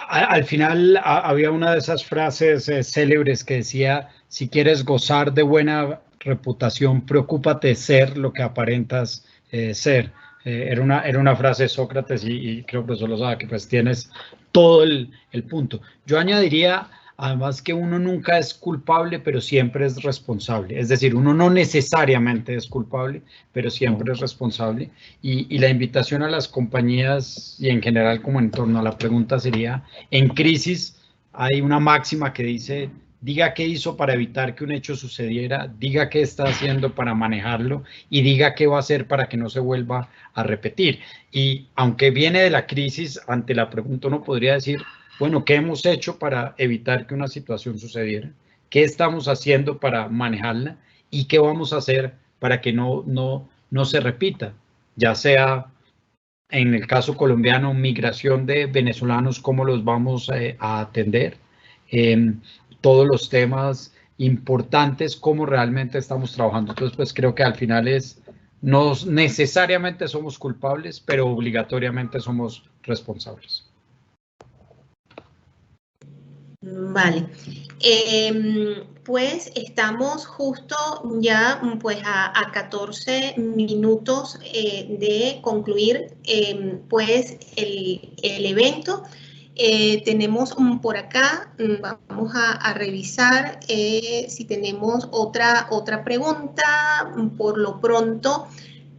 Al final había una de esas frases célebres que decía: si quieres gozar de buena reputación, preocúpate de ser lo que aparentas ser. Era una frase de Sócrates y creo que eso lo sabe, que pues tienes todo el punto. Yo añadiría además que uno nunca es culpable, pero siempre es responsable. Es decir, uno no necesariamente es culpable, pero siempre es responsable. Y la invitación a las compañías y en general como en torno a la pregunta sería: en crisis hay una máxima que dice: diga qué hizo para evitar que un hecho sucediera, diga qué está haciendo para manejarlo y diga qué va a hacer para que no se vuelva a repetir. Y aunque viene de la crisis, ante la pregunta uno podría decir: bueno, ¿qué hemos hecho para evitar que una situación sucediera? ¿Qué estamos haciendo para manejarla? ¿Y qué vamos a hacer para que no se repita? Ya sea en el caso colombiano, migración de venezolanos, ¿cómo los vamos a atender? Todos los temas importantes, cómo realmente estamos trabajando. Entonces, pues creo que al final no necesariamente somos culpables, pero obligatoriamente somos responsables. Vale. Pues estamos justo ya pues a 14 minutos de concluir pues el evento. Tenemos por acá, vamos a revisar si tenemos otra pregunta. Por lo pronto,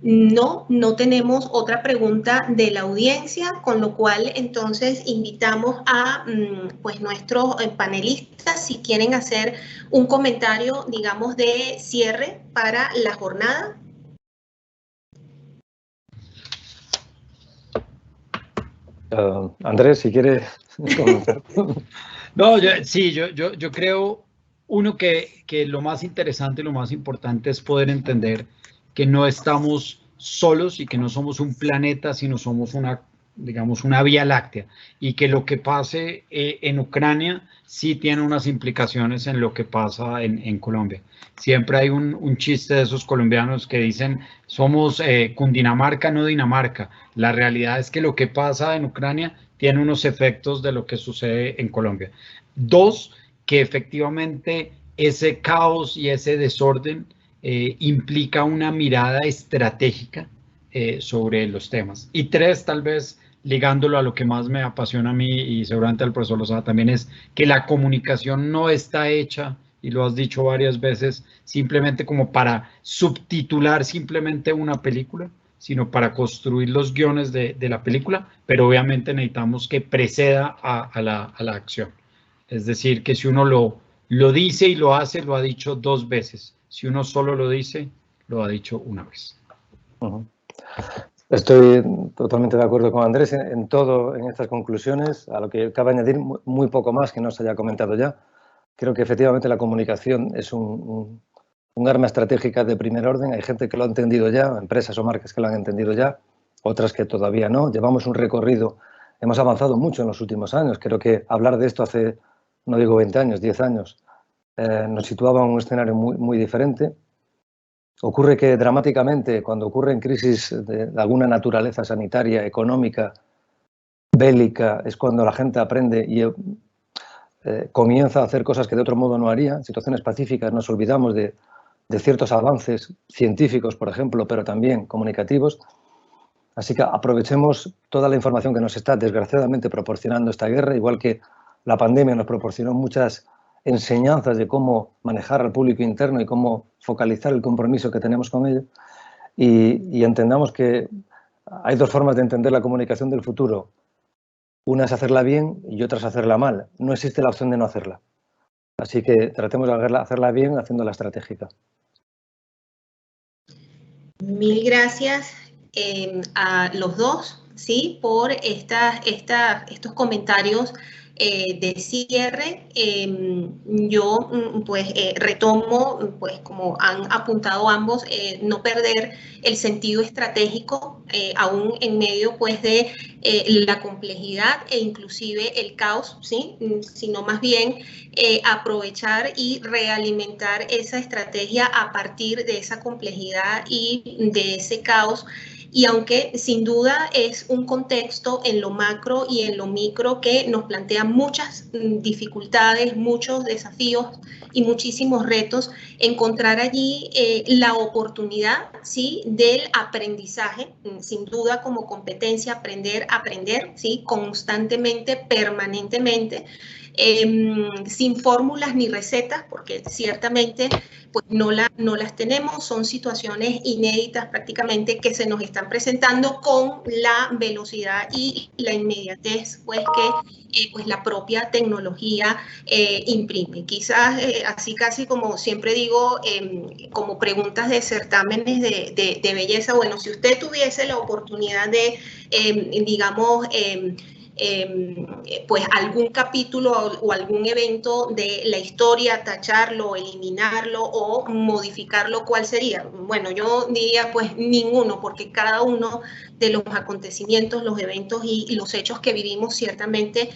no tenemos otra pregunta de la audiencia, con lo cual entonces invitamos a pues nuestros panelistas si quieren hacer un comentario, digamos, de cierre para la jornada. Andrés, si quieres comentar. No, yo creo, uno, que lo más interesante, lo más importante es poder entender que no estamos solos y que no somos un planeta, sino somos digamos, una vía láctea, y que lo que pase en Ucrania sí tiene unas implicaciones en lo que pasa en Colombia. Siempre hay un chiste de esos colombianos que dicen, somos Cundinamarca, no Dinamarca. La realidad es que lo que pasa en Ucrania tiene unos efectos de lo que sucede en Colombia. Dos, que efectivamente ese caos y ese desorden implica una mirada estratégica sobre los temas. Y tres, tal vez ligándolo a lo que más me apasiona a mí y seguramente al profesor Lozada también, es que la comunicación no está hecha, y lo has dicho varias veces, simplemente como para subtitular simplemente una película, sino para construir los guiones de la película, pero obviamente necesitamos que preceda a la acción. Es decir, que si uno lo dice y lo hace, lo ha dicho 2 veces. Si uno solo lo dice, lo ha dicho 1 vez. Estoy totalmente de acuerdo con Andrés en todo, en estas conclusiones. A lo que cabe añadir muy poco más que no se haya comentado ya. Creo que efectivamente la comunicación es un arma estratégica de primer orden. Hay gente que lo ha entendido ya, empresas o marcas que lo han entendido ya, otras que todavía no. Llevamos un recorrido, hemos avanzado mucho en los últimos años. Creo que hablar de esto hace, no digo 20 años, 10 años, nos situaba en un escenario muy diferente. Ocurre que dramáticamente, cuando ocurren crisis de alguna naturaleza sanitaria, económica, bélica, es cuando la gente aprende y comienza a hacer cosas que de otro modo no haría. En situaciones pacíficas nos olvidamos de ciertos avances científicos, por ejemplo, pero también comunicativos. Así que aprovechemos toda la información que nos está desgraciadamente proporcionando esta guerra, igual que la pandemia nos proporcionó muchas enseñanzas de cómo manejar al público interno y cómo focalizar el compromiso que tenemos con ello, y entendamos que hay 2 formas de entender la comunicación del futuro. Una es hacerla bien y otra es hacerla mal. No existe la opción de no hacerla. Así que tratemos de hacerla bien haciéndola estratégica. Mil gracias a los dos, ¿sí? Por estos comentarios de cierre. Yo pues retomo, pues como han apuntado ambos, no perder el sentido estratégico aún en medio pues de la complejidad e inclusive el caos, ¿sí? Sino más bien aprovechar y realimentar esa estrategia a partir de esa complejidad y de ese caos. Y aunque sin duda es un contexto en lo macro y en lo micro que nos plantea muchas dificultades, muchos desafíos y muchísimos retos, encontrar allí la oportunidad, ¿sí?, del aprendizaje, sin duda como competencia, aprender, ¿sí?, constantemente, permanentemente, sin fórmulas ni recetas, porque ciertamente pues no las tenemos, son situaciones inéditas prácticamente que se nos están presentando con la velocidad y la inmediatez pues que pues la propia tecnología imprime. Quizás así casi como siempre digo, como preguntas de certámenes de belleza, bueno, si usted tuviese la oportunidad de, digamos, pues algún capítulo o algún evento de la historia, tacharlo, eliminarlo o modificarlo, ¿cuál sería? Bueno, yo diría pues ninguno, porque cada uno de los acontecimientos, los eventos y los hechos que vivimos ciertamente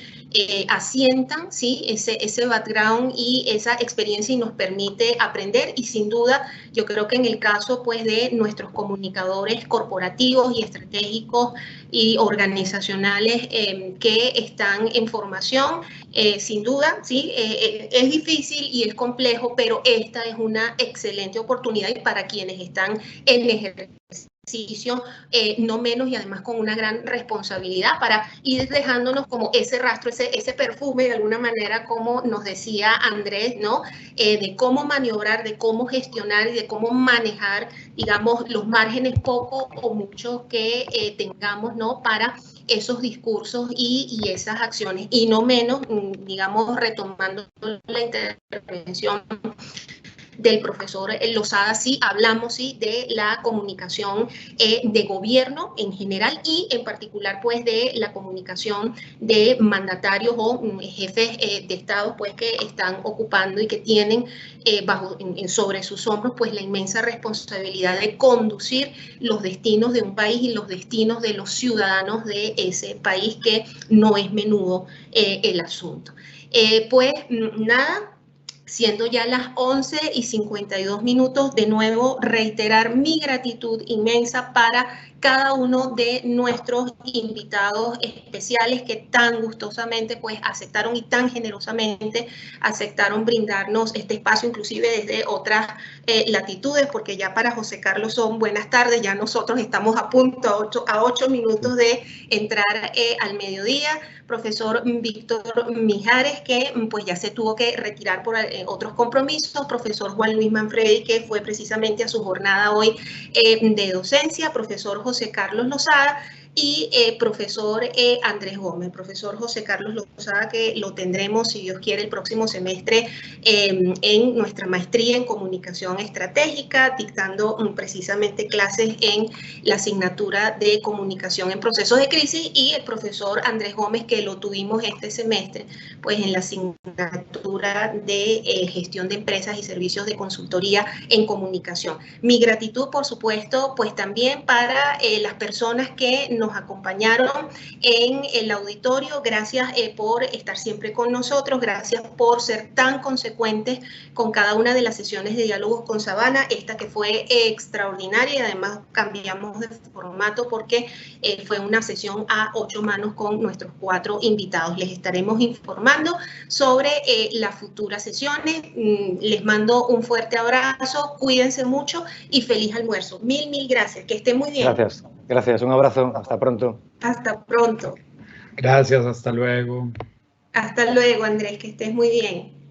asientan, ¿sí?, ese background y esa experiencia y nos permite aprender. Y sin duda yo creo que en el caso pues de nuestros comunicadores corporativos y estratégicos y organizacionales, que están en formación. Sin duda, ¿sí? Es difícil y es complejo, pero esta es una excelente oportunidad y para quienes están en ejercicio, no menos, y además con una gran responsabilidad para ir dejándonos como ese rastro, ese perfume de alguna manera, como nos decía Andrés, ¿no? De cómo maniobrar, de cómo gestionar y de cómo manejar, digamos, los márgenes poco o muchos que tengamos, ¿no? Para esos discursos y esas acciones, y no menos, digamos, retomando la intervención del profesor Lozada, sí hablamos sí de la comunicación de gobierno en general y en particular pues de la comunicación de mandatarios o jefes de Estado pues que están ocupando y que tienen sobre sus hombros pues la inmensa responsabilidad de conducir los destinos de un país y los destinos de los ciudadanos de ese país, que no es menudo el asunto. Pues nada, siendo ya las 11:52, de nuevo reiterar mi gratitud inmensa para cada uno de nuestros invitados especiales que tan gustosamente pues aceptaron y tan generosamente aceptaron brindarnos este espacio, inclusive desde otras latitudes, porque ya para José Carlos son buenas tardes, ya nosotros estamos a punto a 8 minutos de entrar al mediodía. Profesor Víctor Mijares, que pues ya se tuvo que retirar por otros compromisos, profesor Juan Luis Manfredi, que fue precisamente a su jornada hoy de docencia, profesor José Carlos Lozada y profesor Andrés Gómez. Profesor José Carlos Lozada, que lo tendremos, si Dios quiere, el próximo semestre en nuestra maestría en comunicación estratégica, dictando precisamente clases en la asignatura de comunicación en procesos de crisis, y el profesor Andrés Gómez, que lo tuvimos este semestre pues en la asignatura de gestión de empresas y servicios de consultoría en comunicación. Mi gratitud, por supuesto, pues también para las personas que nos acompañaron en el auditorio. Gracias por estar siempre con nosotros, gracias por ser tan consecuentes con cada una de las sesiones de diálogos con Sabana, esta que fue extraordinaria, y además cambiamos de formato porque fue una sesión a 8 manos con nuestros 4 invitados. Les estaremos informando sobre las futuras sesiones. Les mando un fuerte abrazo, cuídense mucho y feliz almuerzo. Mil gracias, que estén muy bien. Gracias, un abrazo, hasta pronto. Hasta pronto. Gracias, hasta luego. Hasta luego, Andrés, que estés muy bien.